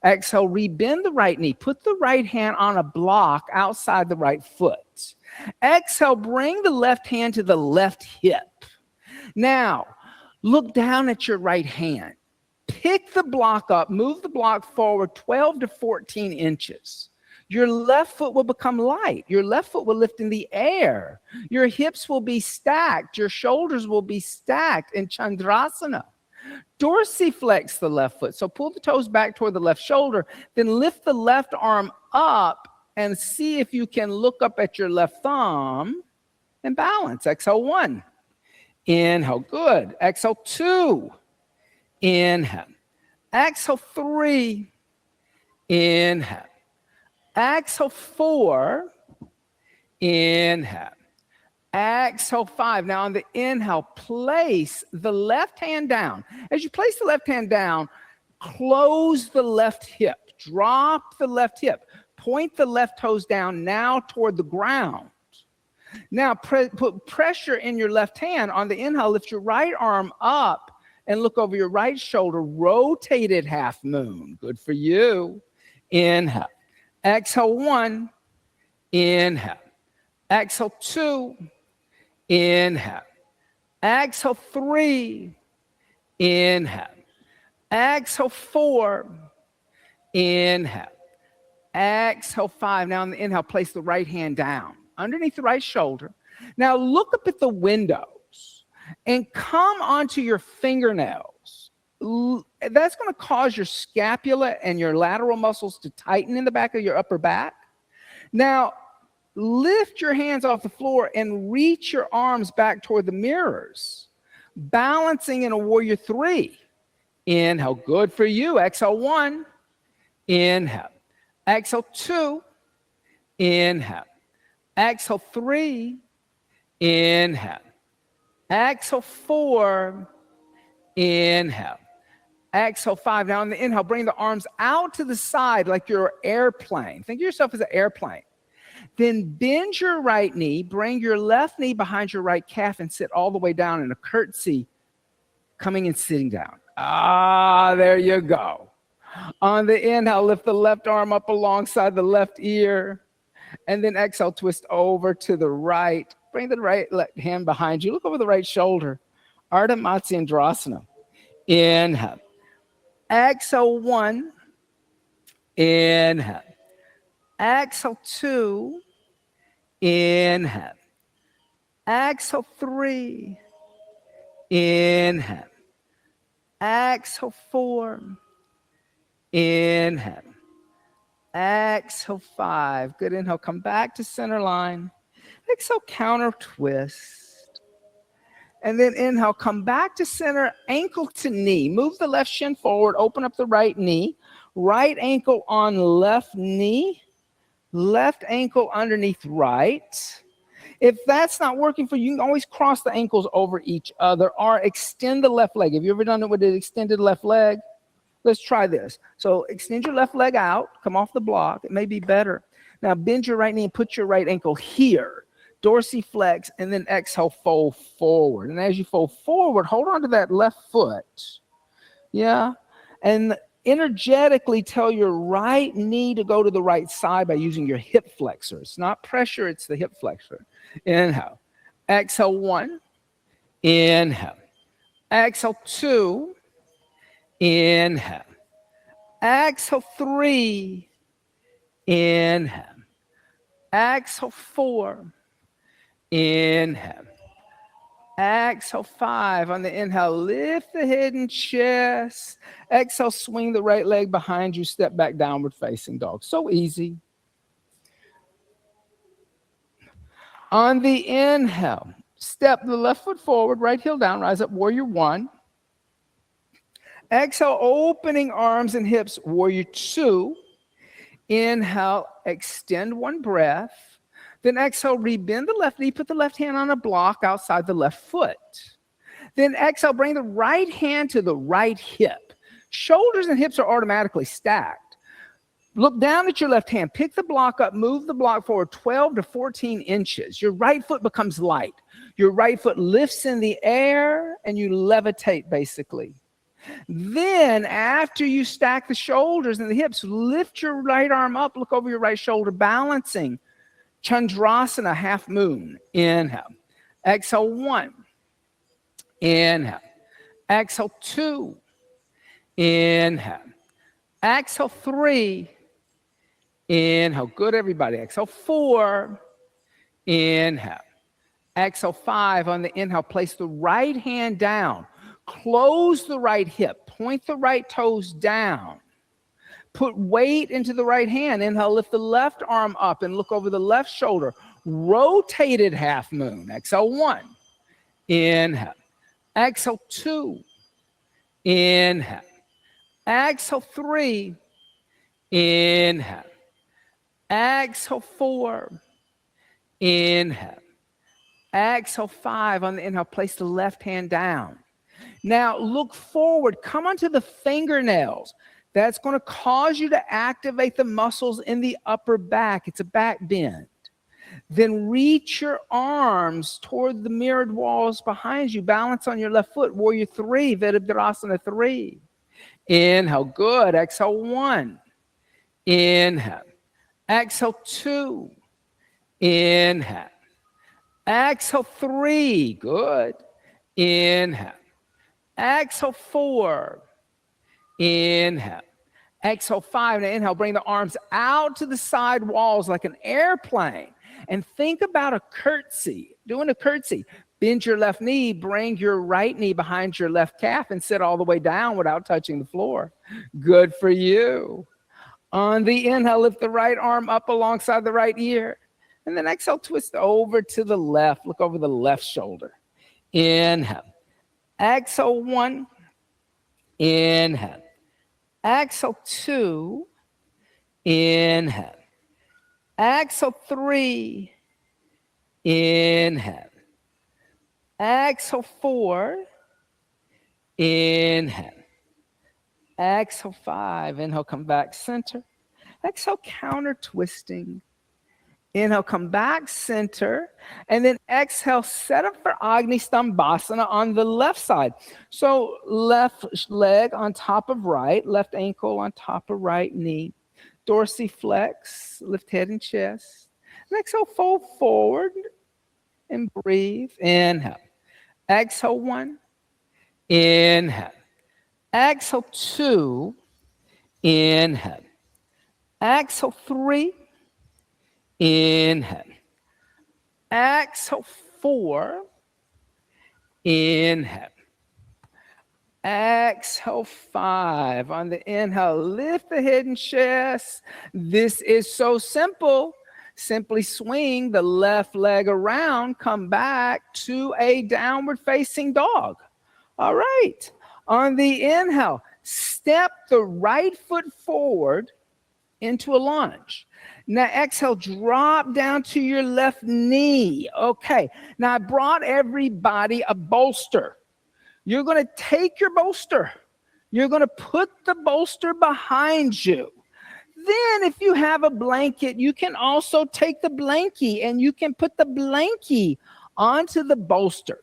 Exhale, rebend the right knee. Put the right hand on a block outside the right foot. Exhale, bring the left hand to the left hip. Now, look down at your right hand. Pick the block up, move the block forward 12 to 14 inches. Your left foot will become light. Your left foot will lift in the air. Your hips will be stacked. Your shoulders will be stacked in Chandrasana. Dorsiflex the left foot. So pull the toes back toward the left shoulder. Then lift the left arm up and see if you can look up at your left thumb and balance. Exhale, 1. Inhale. Good. Exhale, 2. Inhale. Exhale, 3. Inhale. Exhale, 4. Inhale. Exhale, 5. Now on the inhale, place the left hand down. As you place the left hand down, close the left hip. Drop the left hip. Point the left toes down now toward the ground. Now put pressure in your left hand. On the inhale, lift your right arm up and look over your right shoulder. Rotated half moon. Good for you. Inhale. Exhale, 1. Inhale. Exhale, 2. Inhale. Exhale, 3. Inhale. Exhale, 4. Inhale. Exhale, 5. Now on the inhale, place the right hand down underneath the right shoulder. Now look up at the windows and come onto your fingernails. That's going to cause your scapula and your lateral muscles to tighten in the back of your upper back. Now, lift your hands off the floor and reach your arms back toward the mirrors, balancing in a warrior 3. Inhale. Good for you. Exhale, 1. Inhale. Exhale, 2. Inhale. Exhale, 3. Inhale. Exhale, 4. Inhale. Exhale, 5. Now on the inhale, bring the arms out to the side like you're an airplane. Think of yourself as an airplane. Then bend your right knee, bring your left knee behind your right calf and sit all the way down in a curtsy, coming and sitting down. There you go. On the inhale, lift the left arm up alongside the left ear. And then exhale, twist over to the right. Bring the right left hand behind you. Look over the right shoulder. Ardha Matsyendrasana. Inhale. Exhale, 1. Inhale. Exhale, 2. Inhale. Exhale, 3. Inhale. Exhale, 4. Inhale. Exhale, 5. Good. Inhale. Come back to center line. Exhale, counter twist. And then inhale, come back to center, ankle to knee. Move the left shin forward, open up the right knee. Right ankle on left knee. Left ankle underneath right. If that's not working for you, you can always cross the ankles over each other or extend the left leg. Have you ever done it with an extended left leg? Let's try this. So extend your left leg out, come off the block. It may be better. Now bend your right knee and put your right ankle here. dorsiflex, and then exhale, fold forward. And as you fold forward, hold on to that left foot. Yeah. And energetically tell your right knee to go to the right side by using your hip flexor. It's not pressure, it's the hip flexor. Inhale. Exhale, 1. Inhale. Exhale, 2. Inhale. Exhale, 3. Inhale. Exhale, 4. Inhale. Exhale, 5. On the inhale, lift the head and chest. Exhale, swing the right leg behind you. Step back, downward facing dog. So easy. On the inhale, step the left foot forward, right heel down, rise up, warrior 1. Exhale, opening arms and hips, warrior 2. Inhale, extend 1 breath. Then exhale, rebend the left knee, put the left hand on a block outside the left foot. Then exhale, bring the right hand to the right hip. Shoulders and hips are automatically stacked. Look down at your left hand, pick the block up, move the block forward 12 to 14 inches. Your right foot becomes light. Your right foot lifts in the air and you levitate basically. Then after you stack the shoulders and the hips, lift your right arm up, look over your right shoulder, balancing. Chandrasana, half moon. Inhale. Exhale, 1. Inhale. Exhale, 2. Inhale. Exhale, 3. Inhale. Good, everybody. Exhale, 4. Inhale. Exhale, 5. On the inhale, place the right hand down. Close the right hip. Point the right toes down. Put weight into the right hand. Inhale, lift the left arm up and look over the left shoulder. Rotated half moon. Exhale, 1. Inhale. Exhale, 2. Inhale. Exhale, 3. Inhale. Exhale, 4. Inhale. Exhale, 5. On the inhale, place the left hand down. Now look forward. Come onto the fingernails. That's going to cause you to activate the muscles in the upper back. It's a back bend. Then reach your arms toward the mirrored walls behind you. Balance on your left foot. Warrior 3, Virabhadrasana 3. Inhale, good. Exhale, 1. Inhale. Exhale, 2. Inhale. Exhale, 3. Good. Inhale. Exhale, 4. Inhale. Exhale, 5. And inhale, bring the arms out to the side walls like an airplane. And think about a curtsy, doing a curtsy. Bend your left knee, bring your right knee behind your left calf and sit all the way down without touching the floor. Good for you. On the inhale, lift the right arm up alongside the right ear. And then exhale, twist over to the left. Look over the left shoulder. Inhale. Exhale, 1. Inhale. Exhale, 2. Inhale. Exhale, 3. Inhale. Exhale, 4. Inhale. Exhale, 5. Inhale, come back center. Exhale, counter twisting. Inhale, come back center. And then exhale, set up for Agni Stambhasana on the left side. So left leg on top of right, left ankle on top of right knee. Dorsiflex, lift head and chest. And exhale, fold forward and breathe. Inhale. Exhale, 1. Inhale. Exhale, 2. Inhale. Exhale, 3. Inhale. Exhale, 4. Inhale. Exhale, 5. On the inhale, lift the head and chest. This is so simple. Simply swing the left leg around, come back to a downward facing dog. All right. On the inhale, step the right foot forward into a lunge. Now exhale, drop down to your left knee. Okay. Now I brought everybody a bolster. You're going to take your bolster. You're going to put the bolster behind you. Then if you have a blanket, you can also take the blankie and you can put the blankie onto the bolster.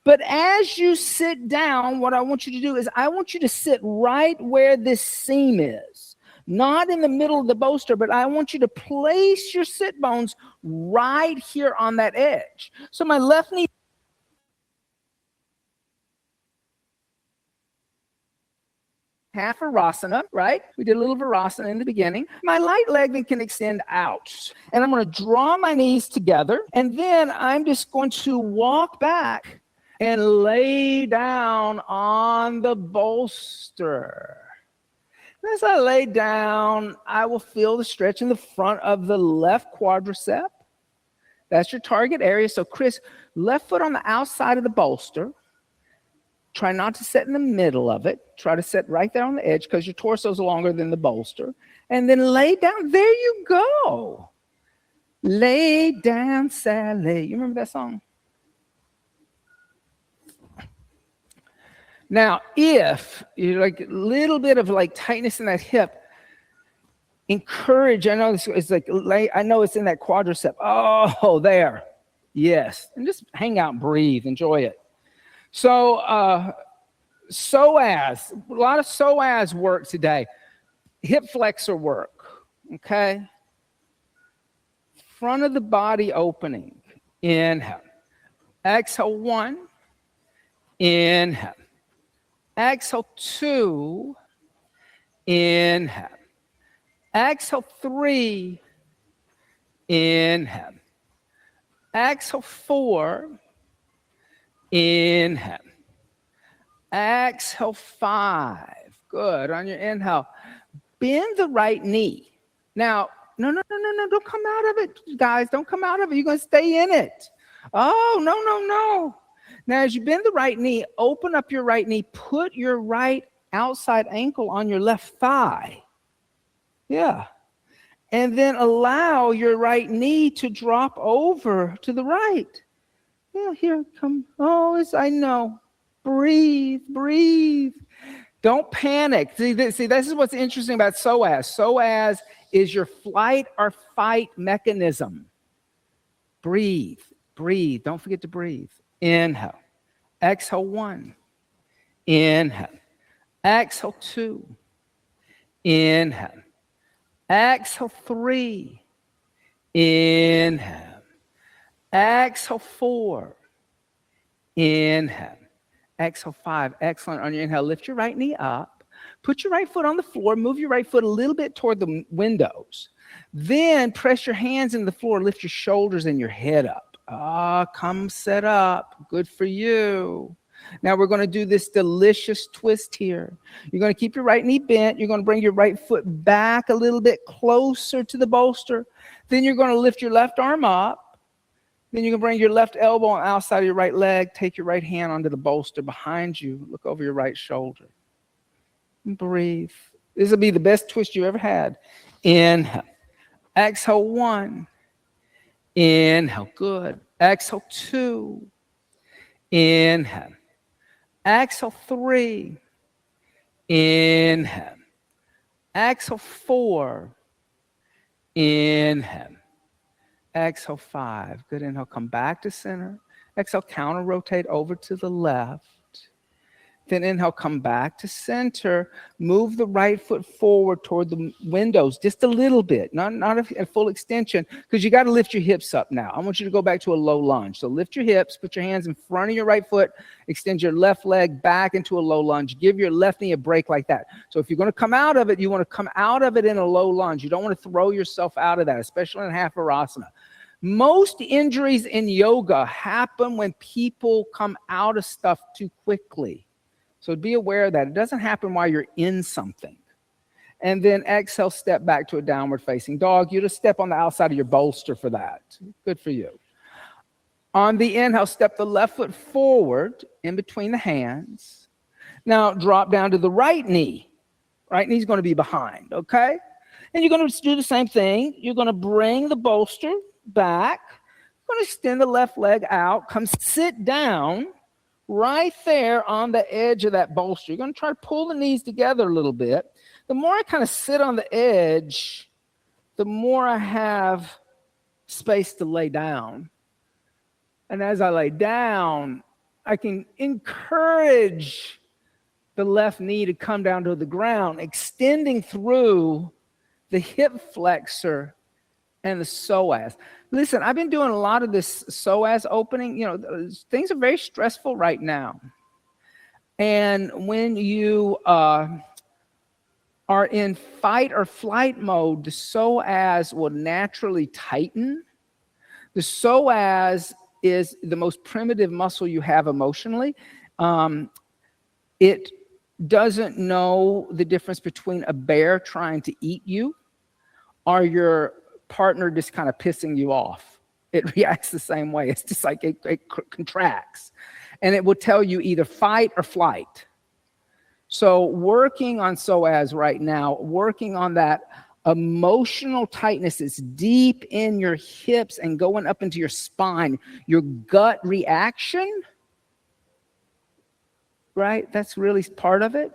But as you sit down, what I want you to do is I want you to sit right where this seam is. Not in the middle of the bolster, but I want you to place your sit bones right here on that edge. So my left knee, half Virasana, right? We did a little Virasana in the beginning. My right leg then can extend out. And I'm going to draw my knees together. And then I'm just going to walk back and lay down on the bolster. As I lay down, I will feel the stretch in the front of the left quadricep. That's your target area. So Chris, left foot on the outside of the bolster. Try not to sit in the middle of it. Try to sit right there on the edge because your torso is longer than the bolster. And then lay down. There you go. Lay down, Sally. You remember that song? Now, if you're like a little bit of like tightness in that hip, encourage, I know it's like, I know it's in that quadricep. Oh, there. Yes. And just hang out and breathe. Enjoy it. So, psoas, a lot of psoas work today. Hip flexor work, okay? Front of the body opening. Inhale. Exhale, 1. Inhale. Exhale, 2. Inhale. Exhale, 3. Inhale. Exhale, 4. Inhale. Exhale, 5. Good. On your inhale, bend the right knee. Now, no. Don't come out of it, guys. Don't come out of it. You're going to stay in it. Oh, no. Now, as you bend the right knee, open up your right knee. Put your right outside ankle on your left thigh. Yeah. And then allow your right knee to drop over to the right. Yeah, here, come. Oh, I know. Breathe. Don't panic. See, this is what's interesting about psoas. Psoas is your flight or fight mechanism. Breathe. Don't forget to breathe. Inhale. Exhale, 1. Inhale. Exhale, 2. Inhale. Exhale, 3. Inhale. Exhale, 4. Inhale. Exhale, 5. Excellent. On your inhale, lift your right knee up. Put your right foot on the floor. Move your right foot a little bit toward the windows. Then press your hands in the floor. Lift your shoulders and your head up. Come set up. Good for you. Now we're going to do this delicious twist here. You're going to keep your right knee bent. You're going to bring your right foot back a little bit closer to the bolster. Then you're going to lift your left arm up. Then you can bring your left elbow on the outside of your right leg. Take your right hand onto the bolster behind you. Look over your right shoulder. And breathe. This will be the best twist you ever had. Inhale. Exhale, 1. Inhale. Good. Exhale, 2. Inhale. Exhale, 3. Inhale. Exhale, 4. Inhale. Exhale, 5. Good. Inhale, come back to center. Exhale, counter rotate over to the left. Then inhale, come back to center. Move the right foot forward toward the windows just a little bit, not a full extension, because you got to lift your hips up now. I want you to go back to a low lunge. So lift your hips, put your hands in front of your right foot, extend your left leg back into a low lunge. Give your left knee a break like that. So if you're going to come out of it, you want to come out of it in a low lunge. You don't want to throw yourself out of that, especially in half Virasana. Most injuries in yoga happen when people come out of stuff too quickly. So be aware of that. It doesn't happen while you're in something. And then exhale, step back to a downward facing dog. You just step on the outside of your bolster for that. Good for you. On the inhale, step the left foot forward in between the hands. Now drop down to the right knee. Right knee's going to be behind, okay? And you're going to do the same thing. You're going to bring the bolster back. You're going to extend the left leg out. Come sit down right there on the edge of that bolster. You're going to try to pull the knees together a little bit. the more I kind of sit on the edge, the more I have space to lay down. And as I lay down, I can encourage the left knee to come down to the ground, extending through the hip flexor and the psoas. Listen, I've been doing a lot of this psoas opening. You know, things are very stressful right now. And when you are in fight or flight mode, the psoas will naturally tighten. The psoas is the most primitive muscle you have emotionally. It doesn't know the difference between a bear trying to eat you or your partner just kind of pissing you off. It reacts the same way. It's just like it contracts. And it will tell you either fight or flight. So working on psoas right now, working on that emotional tightness is deep in your hips and going up into your spine. Your gut reaction, right? That's really part of it,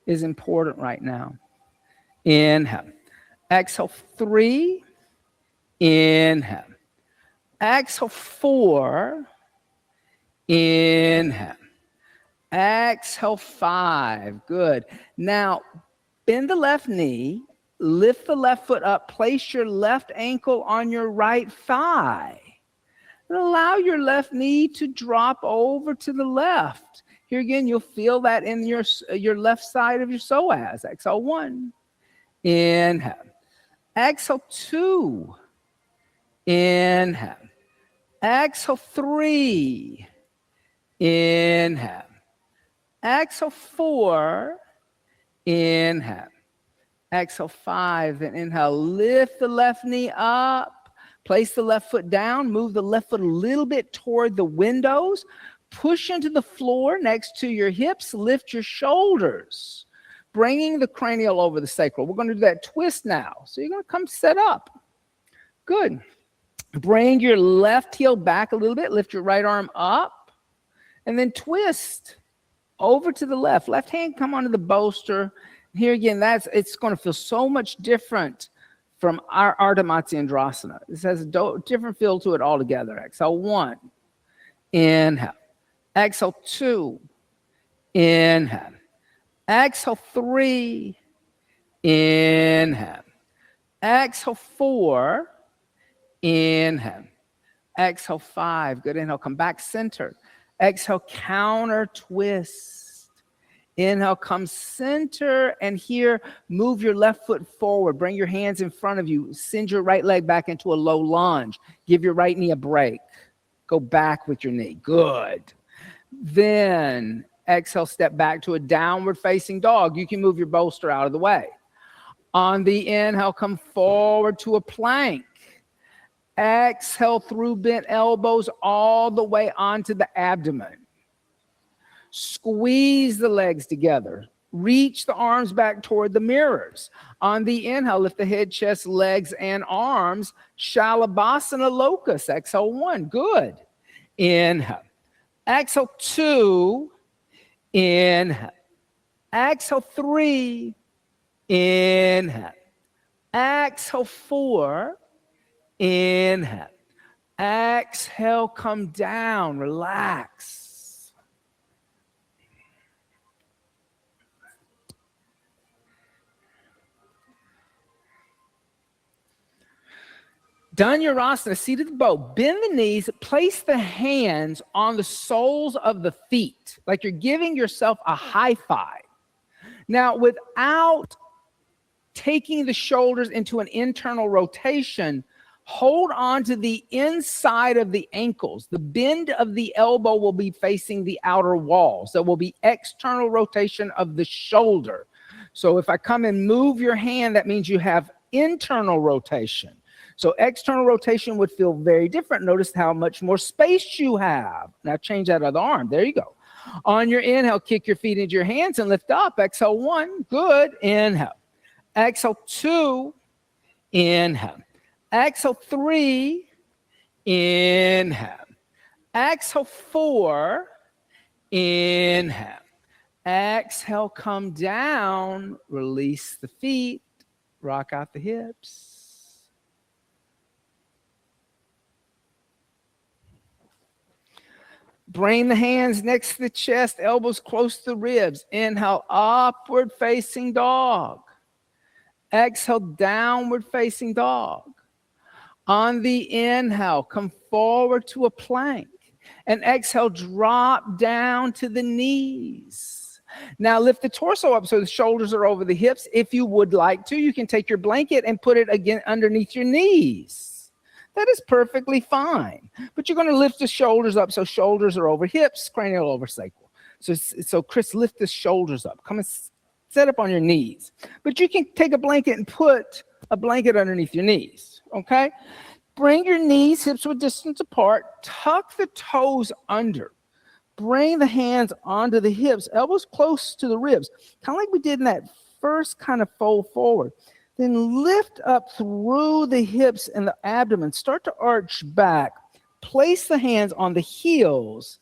is important right now. Inhale. Exhale, 3. Inhale. Exhale, 4. Inhale. Exhale, 5. Good. Now, bend the left knee, lift the left foot up, place your left ankle on your right thigh, and allow your left knee to drop over to the left. Here again, you'll feel that in your left side of your psoas. Exhale, 1. Inhale. Exhale, 2. Inhale. Exhale, 3. Inhale. Exhale, 4. Inhale. Exhale, 5. Then inhale, lift the left knee up. Place the left foot down. Move the left foot a little bit toward the windows. Push into the floor next to your hips. Lift your shoulders, bringing the cranial over the sacral. We're going to do that twist now. So you're going to come set up. Good. Bring your left heel back a little bit. Lift your right arm up. And then twist over to the left. Left hand come onto the bolster. Here again, it's going to feel so much different from our Ardha Matsyendrasana. This has a different feel to it altogether. Exhale, 1. Inhale. Exhale, 2. Inhale. Exhale, 3. Inhale. Exhale, 4. Inhale. Exhale, 5. Good. Inhale, come back center. Exhale, counter twist. Inhale, come center. And here, move your left foot forward. Bring your hands in front of you. Send your right leg back into a low lunge. Give your right knee a break. Go back with your knee. Good. Then exhale, step back to a downward facing dog. You can move your bolster out of the way. On the inhale, come forward to a plank. Exhale through bent elbows all the way onto the abdomen. Squeeze the legs together. Reach the arms back toward the mirrors. On the inhale, lift the head, chest, legs, and arms. Shalabhasana locust. Exhale, 1. Good. Inhale. Exhale, 2. Inhale. Exhale, 3. Inhale. Exhale, 4. Inhale. Exhale, come down. Relax. Dhanurasana, seat of the bow. Bend the knees, place the hands on the soles of the feet, like you're giving yourself a high five. Now, without taking the shoulders into an internal rotation, hold on to the inside of the ankles. The bend of the elbow will be facing the outer wall. So it will be external rotation of the shoulder. So if I come and move your hand, that means you have internal rotation. So external rotation would feel very different. Notice how much more space you have. Now change that other arm. There you go. On your inhale, kick your feet into your hands and lift up. Exhale, 1. Good. Inhale. Exhale, 2. Inhale. Exhale, 3. Inhale. Exhale, 4. Inhale. Exhale, come down, release the feet, rock out the hips. Bring the hands next to the chest, elbows close to the ribs. Inhale, upward facing dog. Exhale, downward facing dog. On the inhale, come forward to a plank. And exhale, drop down to the knees. Now lift the torso up so the shoulders are over the hips. If you would like to, you can take your blanket and put it again underneath your knees. That is perfectly fine. But you're going to lift the shoulders up so shoulders are over hips, cranial over sacral. So Chris, lift the shoulders up. Come and set up on your knees. But you can take a blanket and put a blanket underneath your knees, okay? Bring your knees, hips width distance apart. Tuck the toes under. Bring the hands onto the hips, elbows close to the ribs, kind of like we did in that first kind of fold forward. Then lift up through the hips and the abdomen. Start to arch back. Place the hands on the heels.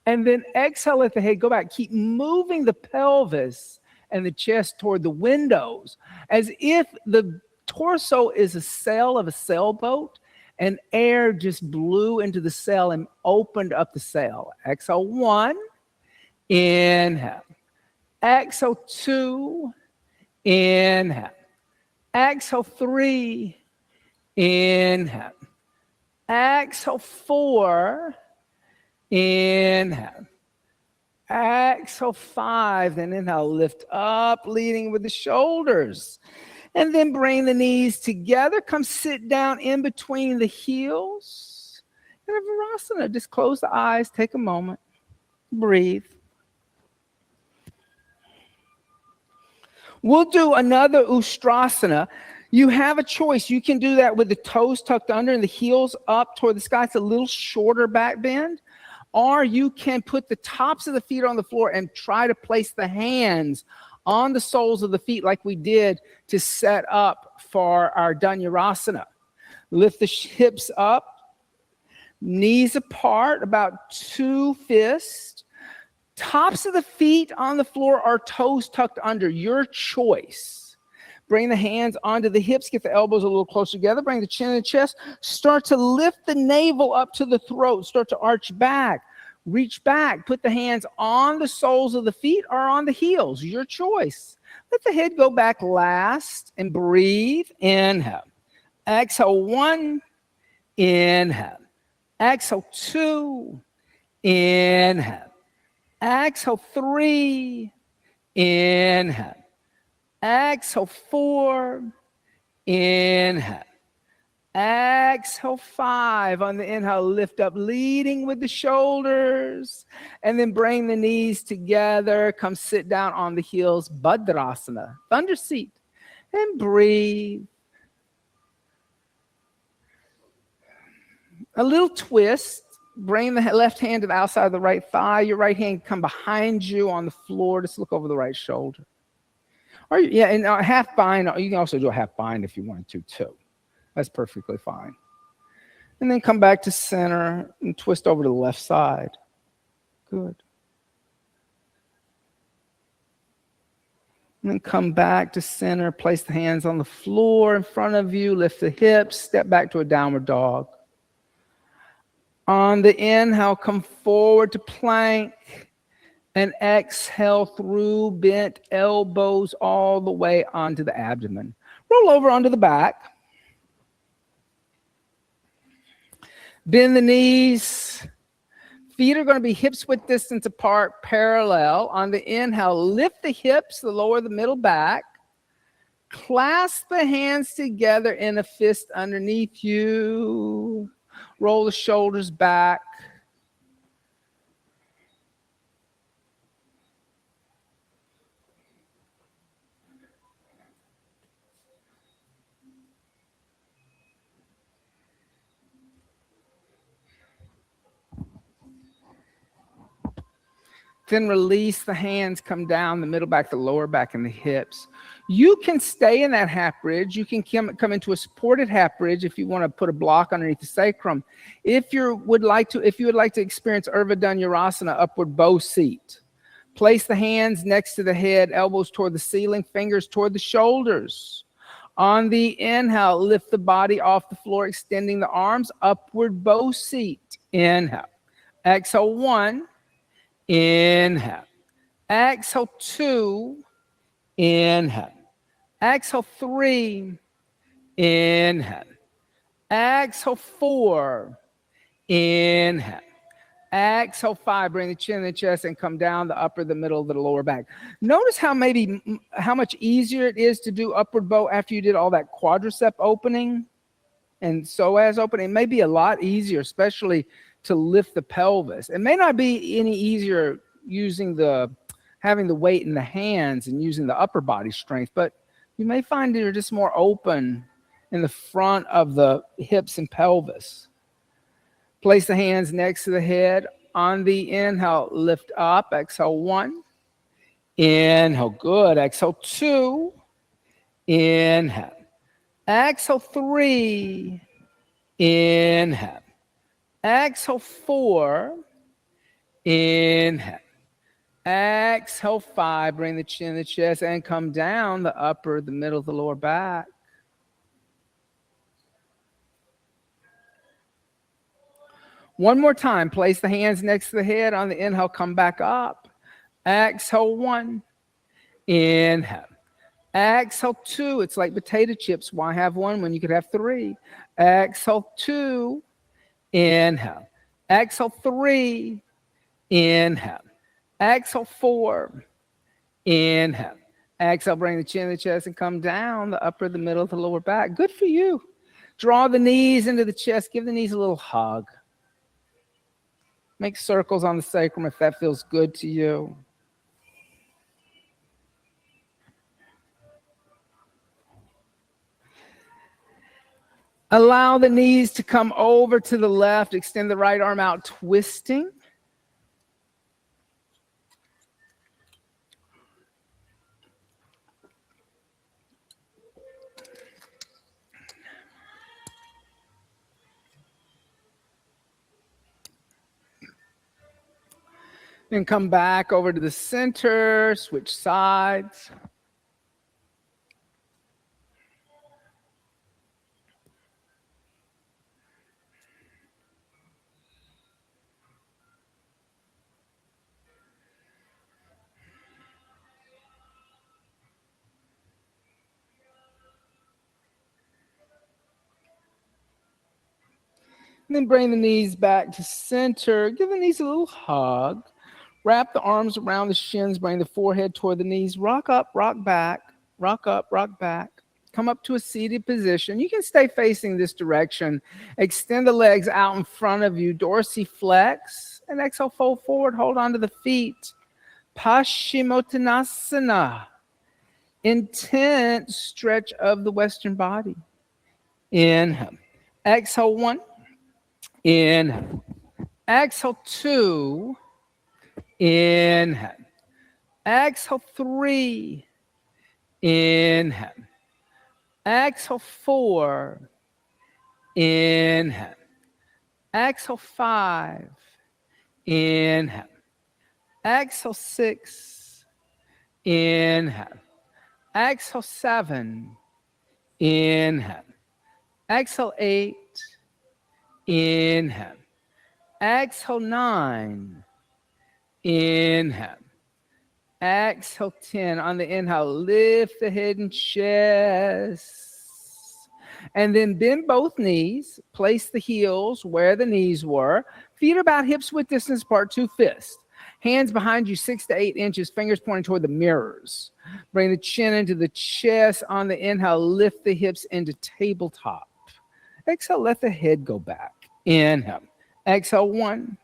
And then exhale, let the head go back. Keep moving the pelvis and the chest toward the windows, as if the torso is a sail of a sailboat and air just blew into the sail and opened up the sail. Exhale, 1. Inhale. Exhale, 2. Inhale. Exhale, 3. Inhale. Exhale, 4. Inhale. Exhale, 5. Then inhale, lift up, leading with the shoulders. And then bring the knees together. Come sit down in between the heels. And a Virasana. Just close the eyes. Take a moment. Breathe. We'll do another Ustrasana. You have a choice. You can do that with the toes tucked under and the heels up toward the sky. It's a little shorter back bend. Or you can put the tops of the feet on the floor and try to place the hands on the soles of the feet like we did to set up for our Dhanurasana. Lift the hips up, knees apart, about 2 fists. Tops of the feet on the floor are toes tucked under, your choice. Bring the hands onto the hips, get the elbows a little closer together, bring the chin and the chest. Start to lift the navel up to the throat, start to arch back. Reach back, put the hands on the soles of the feet or on the heels, your choice. Let the head go back last and breathe. Inhale. Exhale, 1. Inhale. Exhale, 2. Inhale. Exhale, 3. Inhale. Exhale, 4. Inhale. Exhale, 5. On the inhale, lift up, leading with the shoulders. And then bring the knees together. Come sit down on the heels, Bhadrasana, thunder seat. And breathe. A little twist. Bring the left hand to the outside of the right thigh. Your right hand come behind you on the floor. Just look over the right shoulder. Or and a half bind. You can also do a half bind if you wanted to too. That's perfectly fine. And then come back to center and twist over to the left side. Good. And then come back to center. Place the hands on the floor in front of you. Lift the hips. Step back to a downward dog. On the inhale, come forward to plank. And exhale through bent elbows all the way onto the abdomen. Roll over onto the back. Bend the knees. Feet are going to be hips width distance apart, parallel. On the inhale, lift the hips, the lower, the middle back. Clasp the hands together in a fist underneath you. Roll the shoulders back. Then release the hands, come down the middle back, the lower back, and the hips. You can stay in that half bridge. You can come into a supported half bridge if you want to put a block underneath the sacrum. If you would like to experience Urdhva Dhanurasana, upward bow seat, Place the hands next to the head, elbows toward the ceiling, fingers toward the shoulders. On the inhale, lift the body off the floor, extending the arms, upward bow seat. Inhale. Exhale, 1. Inhale. Exhale, 2. Inhale. Exhale, 3. Inhale. Exhale, 4. Inhale. Exhale, 5. Bring the chin and the chest and come down the upper, the middle, the lower back. Notice how much easier it is to do upward bow after you did all that quadricep opening and psoas opening. It may be a lot easier, especially to lift the pelvis. It may not be any easier having the weight in the hands and using the upper body strength, but you may find you're just more open in the front of the hips and pelvis. Place the hands next to the head. On the inhale, lift up. Exhale, 1. Inhale, good. Exhale, 2. Inhale. Exhale, 3. Inhale. Exhale, 4. Inhale. Exhale, 5. Bring the chin, the chest, and come down the upper, the middle, the lower back. One more time. Place the hands next to the head. On the inhale, come back up. Exhale, 1. Inhale. Exhale, 2. It's like potato chips. Why have 1 when you could have 3? Exhale, 2. Inhale. Exhale, 3. Inhale. Exhale, 4. Inhale. Exhale, bring the chin to the chest and come down the upper, the middle, the lower back. Good for you. Draw the knees into the chest. Give the knees a little hug. Make circles on the sacrum if that feels good to you. Allow the knees to come over to the left. Extend the right arm out, twisting. Then come back over to the center, switch sides. And then bring the knees back to center. Give the knees a little hug. Wrap the arms around the shins. Bring the forehead toward the knees. Rock up, rock back. Rock up, rock back. Come up to a seated position. You can stay facing this direction. Extend the legs out in front of you. Dorsiflex. And exhale, fold forward. Hold on to the feet. Paschimottanasana. Intense stretch of the Western body. Inhale. Exhale, 1. Inhale. Exhale, 2. Inhale. Exhale, 3. Inhale. Exhale, 4. Inhale. Exhale, 5. Inhale. Exhale, 6. Inhale. Exhale, 7. Inhale. Exhale, 8. Inhale. Exhale, 9. Inhale. Exhale, 10. On the inhale, lift the head and chest. And then bend both knees. Place the heels where the knees were. Feet about hips width distance apart, 2 fists. Hands behind you 6 to 8 inches. Fingers pointing toward the mirrors. Bring the chin into the chest. On the inhale, lift the hips into tabletop. Exhale, let the head go back. Inhale. Exhale, 1.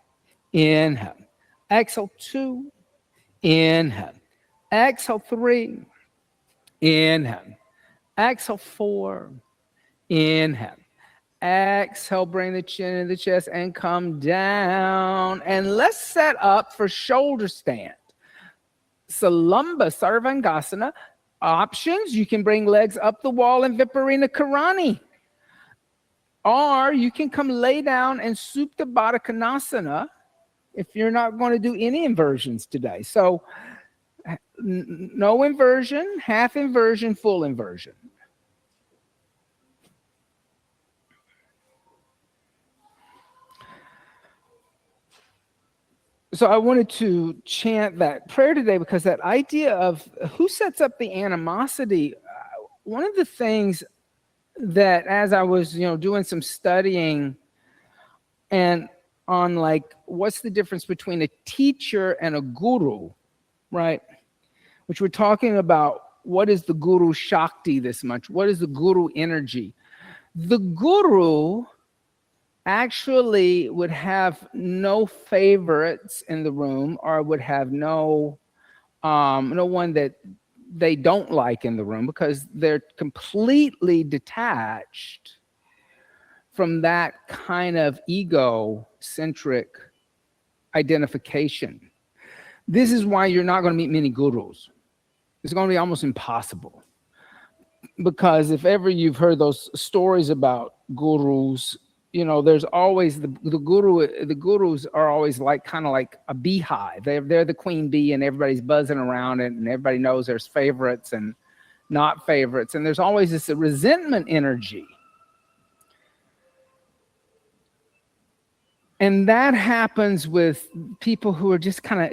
Inhale. Exhale, 2. Inhale. Exhale, 3. Inhale. Exhale, 4. Inhale. Exhale, bring the chin in the chest and come down. And let's set up for shoulder stand. Salamba Sarvangasana. Options, you can bring legs up the wall in Viparina Karani. Or you can come lay down in Supta Baddha Konasana, if you're not going to do any inversions today. So no inversion, half inversion, full inversion. So I wanted to chant that prayer today because that idea of who sets up the animosity, one of the things that as I was, doing some studying and on like, what's the difference between a teacher and a guru, right? Which we're talking about, what is the guru Shakti this much? What is the guru energy? The guru actually would have no favorites in the room, or would have no one that they don't like in the room, because they're completely detached from that kind of ego-centric identification. This is why you're not going to meet many gurus. It's going to be almost impossible. Because if ever you've heard those stories about gurus, there's always the gurus are always like kind of like a beehive. They're the queen bee, and everybody's buzzing around it, and everybody knows there's favorites and not favorites. And there's always this resentment energy. And that happens with people who are just kind of,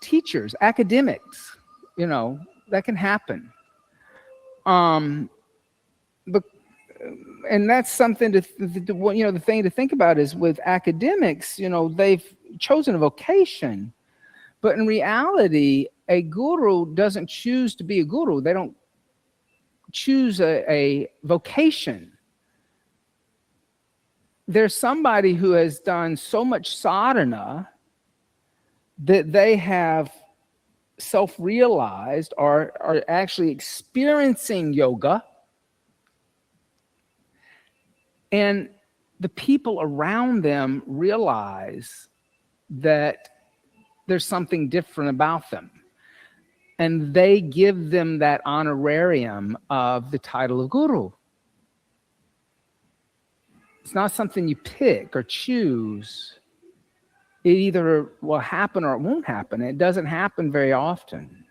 teachers, academics, that can happen. But and that's something the thing to think about is with academics, they've chosen a vocation, but in reality, a guru doesn't choose to be a guru. They don't choose a vocation. There's somebody who has done so much sadhana that they have self-realized or are actually experiencing yoga. And the people around them realize that there's something different about them. And they give them that honorarium of the title of guru. It's not something you pick or choose. It either will happen or it won't happen. It doesn't happen very often.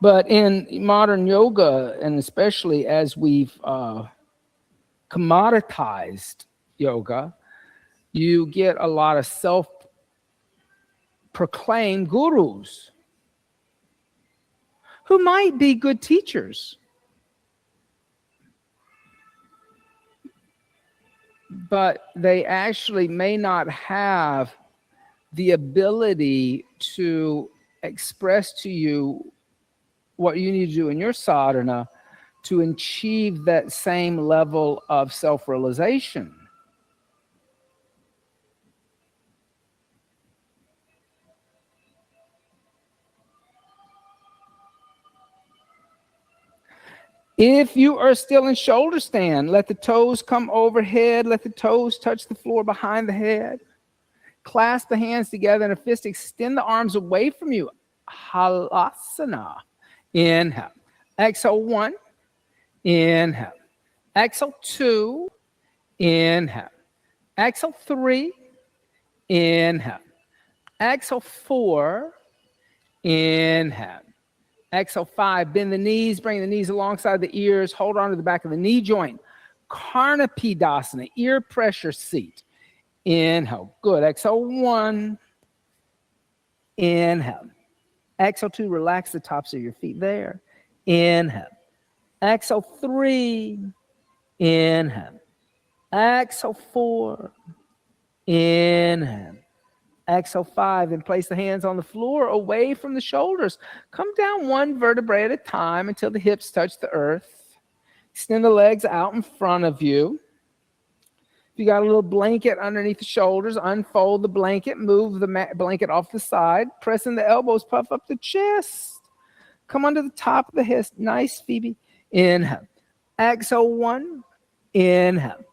But in modern yoga, and especially as we've commoditized yoga, you get a lot of self-proclaimed gurus who might be good teachers, but they actually may not have the ability to express to you what you need to do in your sadhana to achieve that same level of self-realization. If you are still in shoulder stand, let the toes come overhead. Let the toes touch the floor behind the head. Clasp the hands together in a fist. Extend the arms away from you. Halasana. Inhale. Exhale, 1. Inhale. Exhale, 2. Inhale. Exhale, 3. Inhale. Exhale, 4. Inhale. Exhale, 5. Bend the knees. Bring the knees alongside the ears. Hold on to the back of the knee joint. Karnapidasana, ear pressure seat. Inhale. Good. Exhale, 1. Inhale. Exhale, 2. Relax the tops of your feet there. Inhale. Exhale, 3. Inhale. Exhale, 4. Inhale. Exhale, 5. And place the hands on the floor away from the shoulders. Come down one vertebrae at a time until the hips touch the earth. Extend the legs out in front of you. If you got a little blanket underneath the shoulders, unfold the blanket, move the blanket off the side, press in the elbows, puff up the chest. Come under the top of the hips. Nice, Phoebe. Inhale. Exhale, 1. Inhale.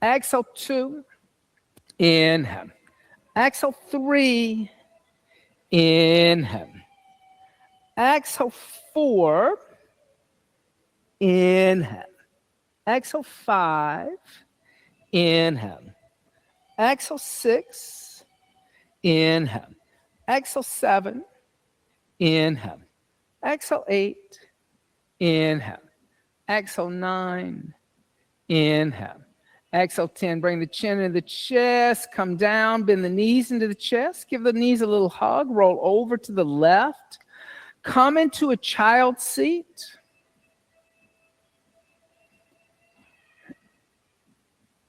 Exhale, 2. Inhale. Exhale, 3. Inhale. Exhale, 4. Inhale. Exhale, 5. Inhale. Exhale 6. Inhale. Exhale 7. Inhale. Exhale 8. Inhale. Exhale 9. Inhale. Exhale 10. Bring the chin into the chest. Come down. Bend the knees into the chest. Give the knees a little hug. Roll over to the left. Come into a child seat.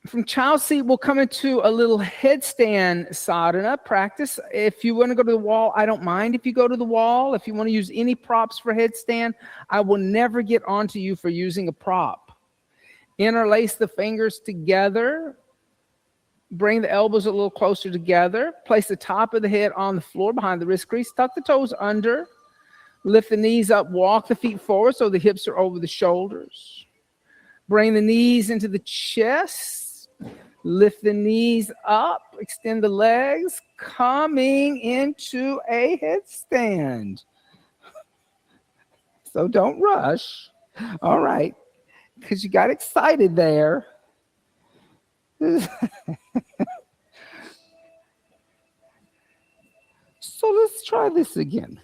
From child seat, we'll come into a little headstand sadhana practice. If you want to go to the wall, I don't mind if you go to the wall. If you want to use any props for headstand, I will never get onto you for using a prop. Interlace the fingers together. Bring the elbows a little closer together. Place the top of the head on the floor behind the wrist crease. Tuck the toes under. Lift the knees up. Walk the feet forward so the hips are over the shoulders. Bring the knees into the chest. Lift the knees up, extend the legs, coming into a headstand. So don't rush. All right, because you got excited there. So let's try this again.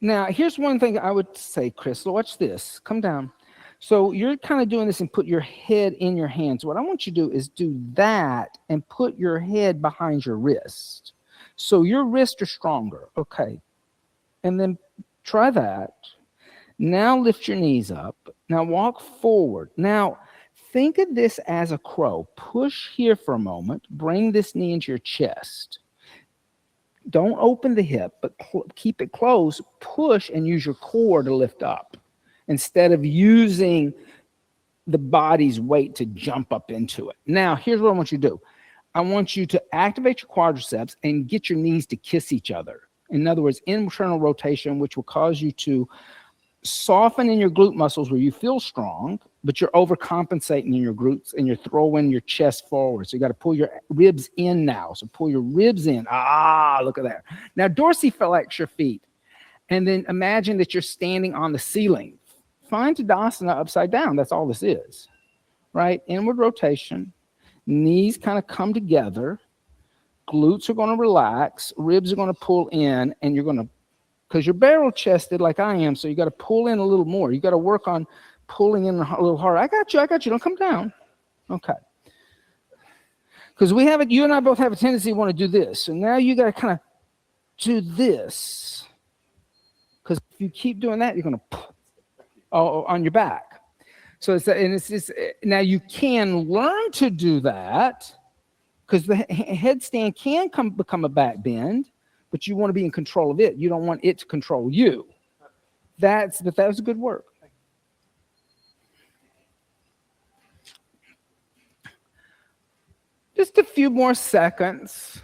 Now, here's one thing I would say, Crystal. Watch this. Come down. So you're kind of doing this and put your head in your hands. What I want you to do is do that and put your head behind your wrist. So your wrists are stronger. Okay. And then try that. Now lift your knees up. Now walk forward. Now think of this as a crow. Push here for a moment. Bring this knee into your chest. Don't open the hip, but keep it closed. Push and use your core to lift up, instead of using the body's weight to jump up into it. Now, here's what I want you to do. I want you to activate your quadriceps and get your knees to kiss each other. In other words, internal rotation, which will cause you to soften in your glute muscles where you feel strong, but you're overcompensating in your glutes and you're throwing your chest forward. So you got to pull your ribs in now. So pull your ribs in. Ah, look at that. Now, dorsiflex your feet. And then imagine that you're standing on the ceiling. Find Tadasana upside down. That's all this is, right? Inward rotation. Knees kind of come together. Glutes are going to relax. Ribs are going to pull in. And you're going to, because you're barrel chested like I am, so you got to pull in a little more. You got to work on pulling in a little harder. I got you. Don't come down. Okay. Because you and I both have a tendency to want to do this. And now you got to kind of do this. Because if you keep doing that, you're going to on your back. So it's just, now you can learn to do that, because the headstand can become a back bend, but you want to be in control of it. You don't want it to control you. That was good work. Just a few more seconds.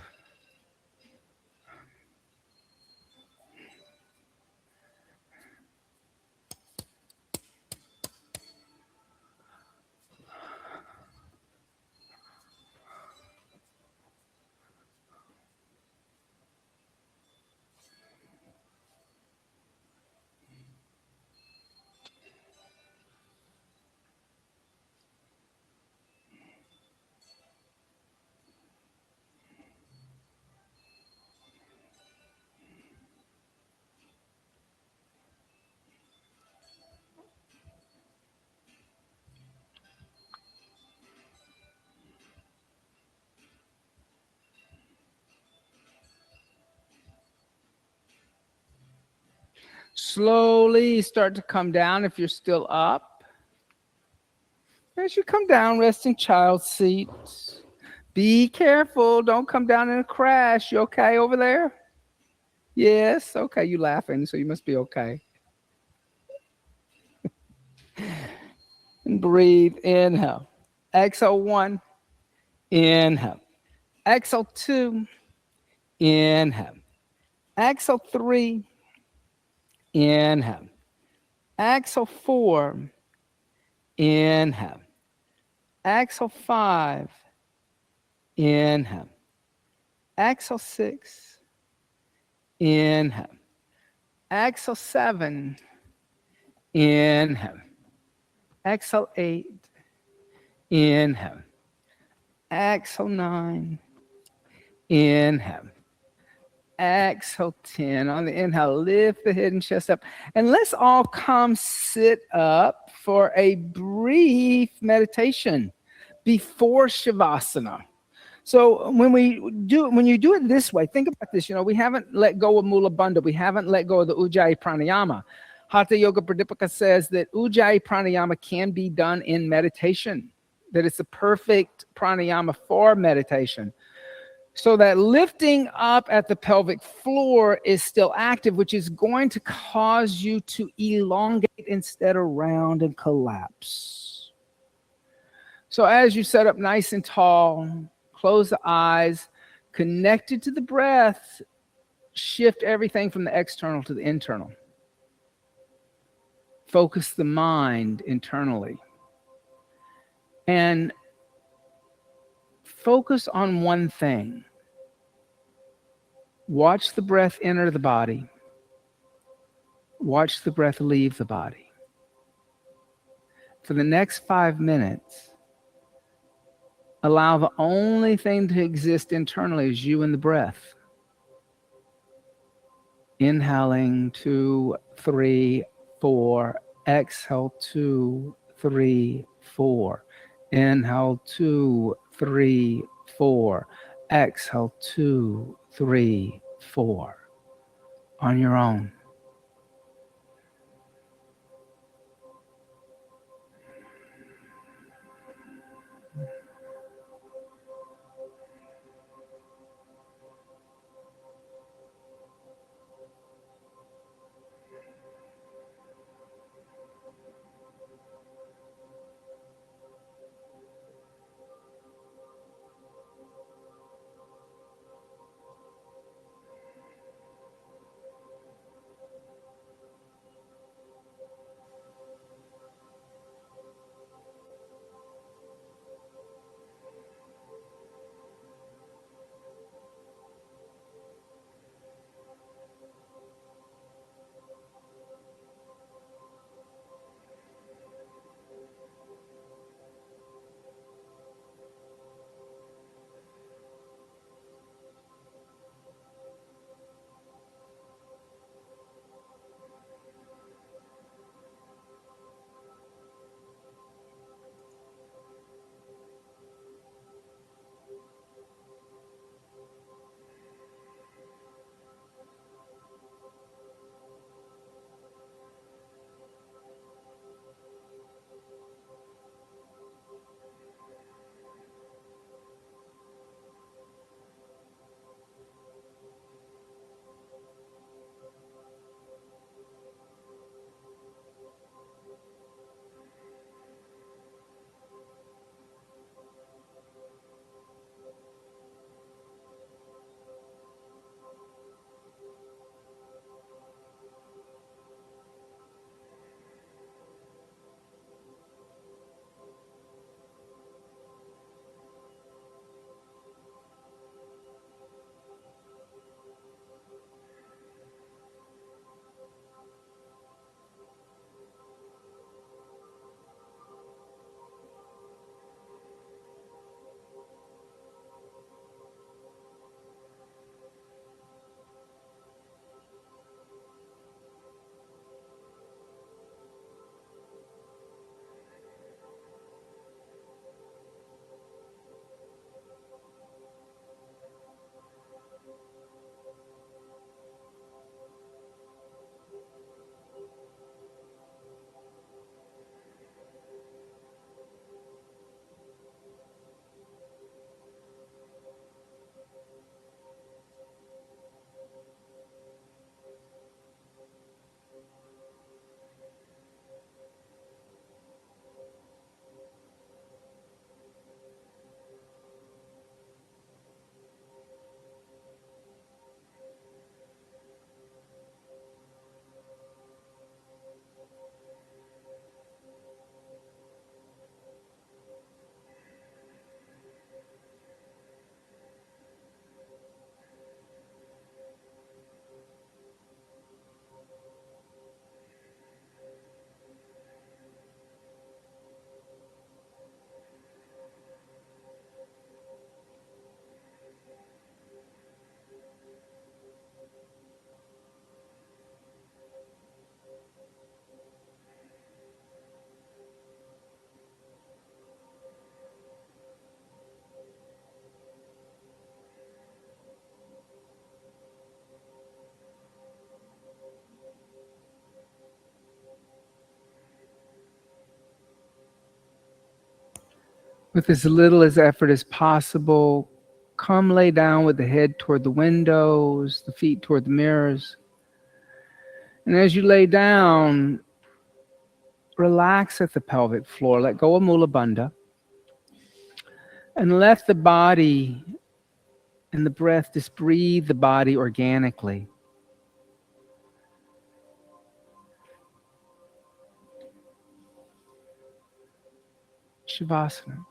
Slowly start to come down if you're still up. As you come down, rest in child seat. Be careful. Don't come down in a crash. You okay over there? Yes. Okay. You laughing, so you must be okay. And breathe. Inhale. Exhale 1. Inhale. Exhale 2. Inhale. Exhale 3. Inhale. Exhale 4. Inhale. Exhale 5. Inhale. Exhale 6. Inhale. Exhale 7. Inhale. Exhale 8. Inhale. Exhale 9. Inhale. Exhale 10. On the inhale, lift the head and chest up. And let's all come sit up for a brief meditation before Shavasana. So when you do it this way, think about this. We haven't let go of Mula Bandha. We haven't let go of the Ujjayi Pranayama. Hatha Yoga Pradipika says that Ujjayi Pranayama can be done in meditation, that it's a perfect pranayama for meditation. So that lifting up at the pelvic floor is still active, which is going to cause you to elongate instead of round and collapse. So as you set up nice and tall, close the eyes, connected to the breath, shift everything from the external to the internal. Focus the mind internally. And focus on one thing. Watch the breath enter the body. Watch the breath leave the body. For the next 5 minutes, allow the only thing to exist internally is you and the breath. Inhaling 2, 3, 4. Exhale 2, 3, 4. Inhale 2, 3, 4. Exhale 2, 3, 4. On your own. With as little as effort as possible, come lay down with the head toward the windows, the feet toward the mirrors. And as you lay down, relax at the pelvic floor. Let go of Mula Bandha. And let the body and the breath just breathe the body organically. Shavasana.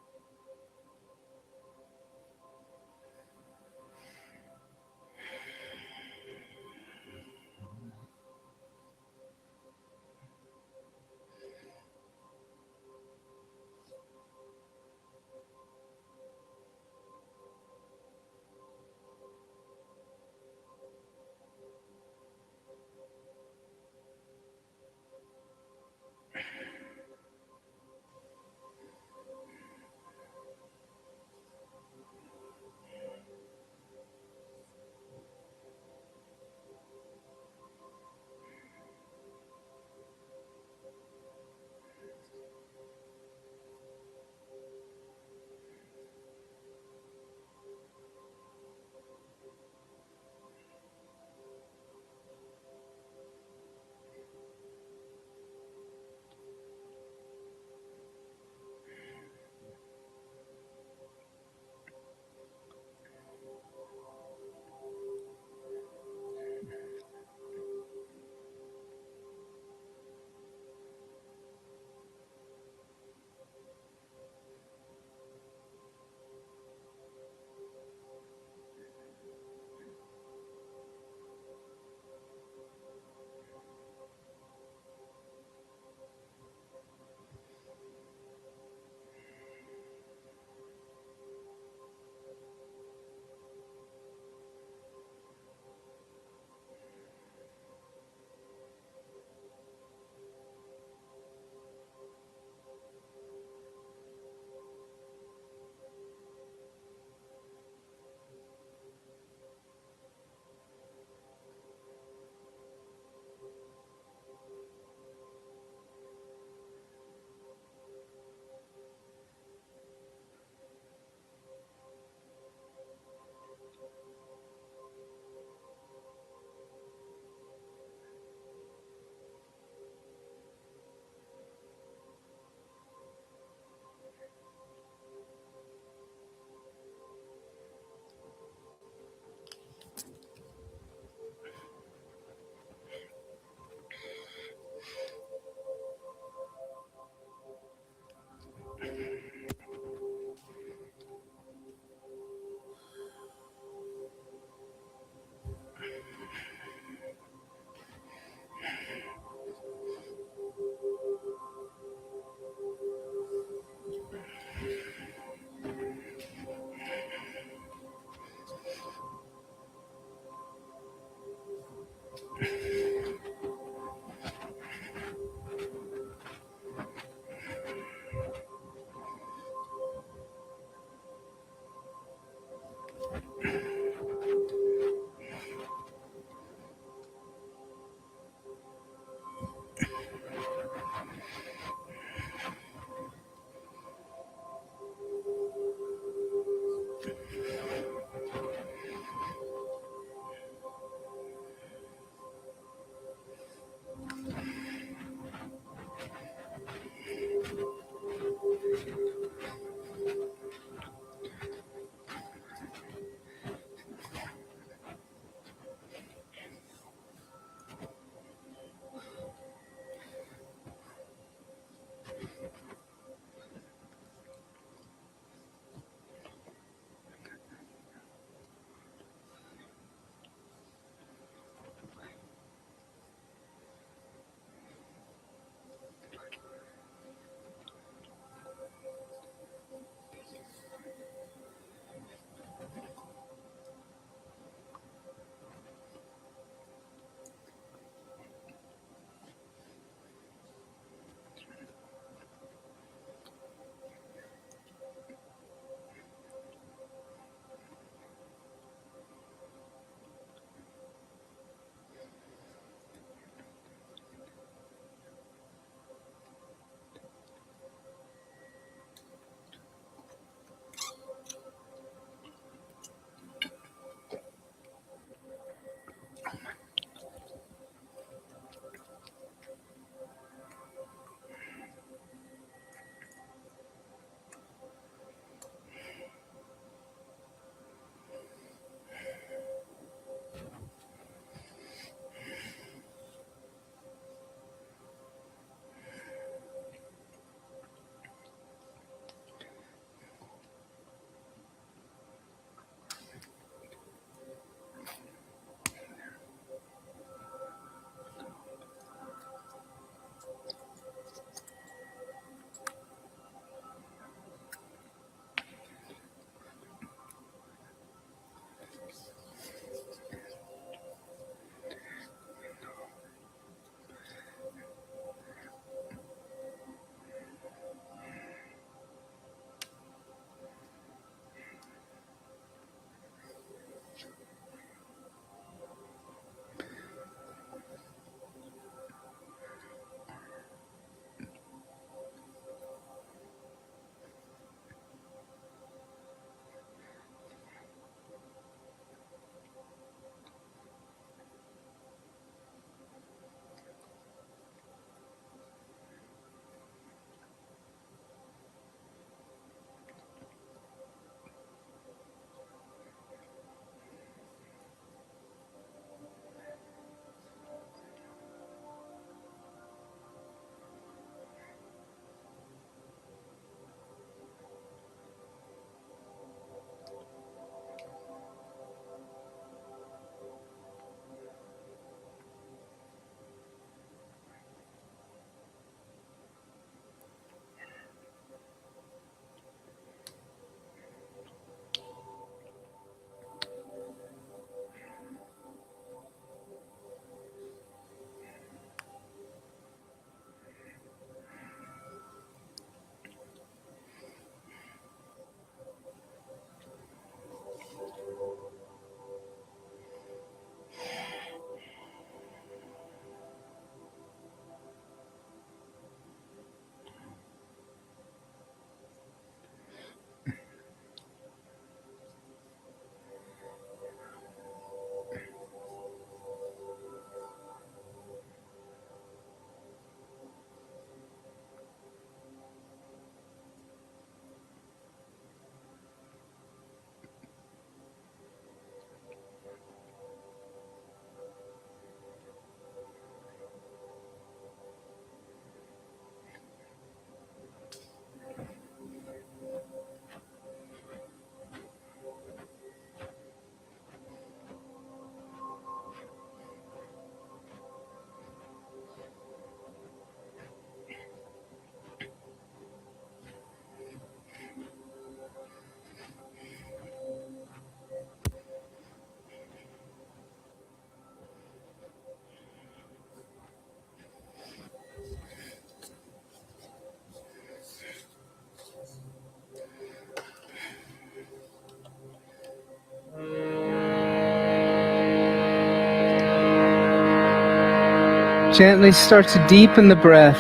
Gently start to deepen the breath.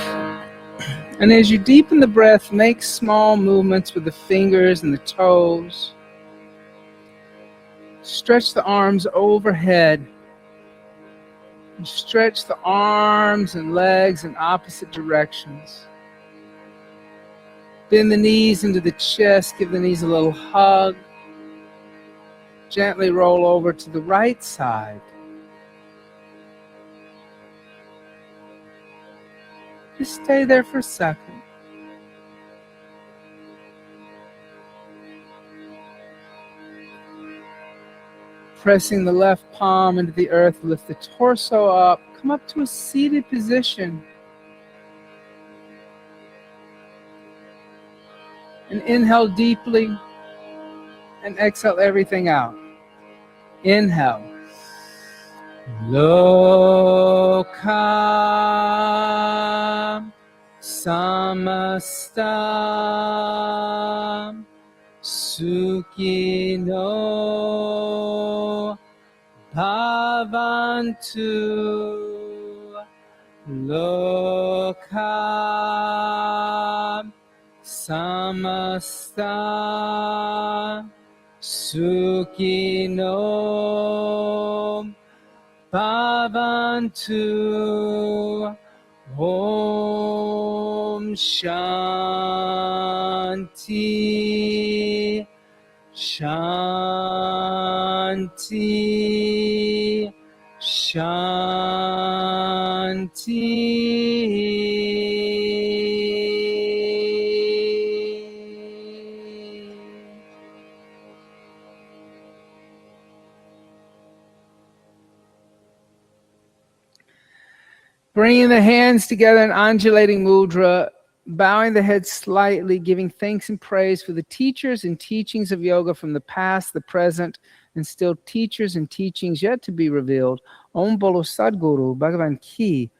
And as you deepen the breath, make small movements with the fingers and the toes. Stretch the arms overhead. Stretch the arms and legs in opposite directions. Bend the knees into the chest. Give the knees a little hug. Gently roll over to the right side. Just stay there for a second. Pressing the left palm into the earth, lift the torso up. Come up to a seated position. And inhale deeply and exhale everything out. Inhale. Loka samasta sukhino bhavantu. Loka samasta sukhino bhavantu. Om Shanti Shanti Shanti. Bringing the hands together in undulating mudra, bowing the head slightly, giving thanks and praise for the teachers and teachings of yoga from the past, the present, and still teachers and teachings yet to be revealed. Om Bolo Sadguru Bhagavan Ki.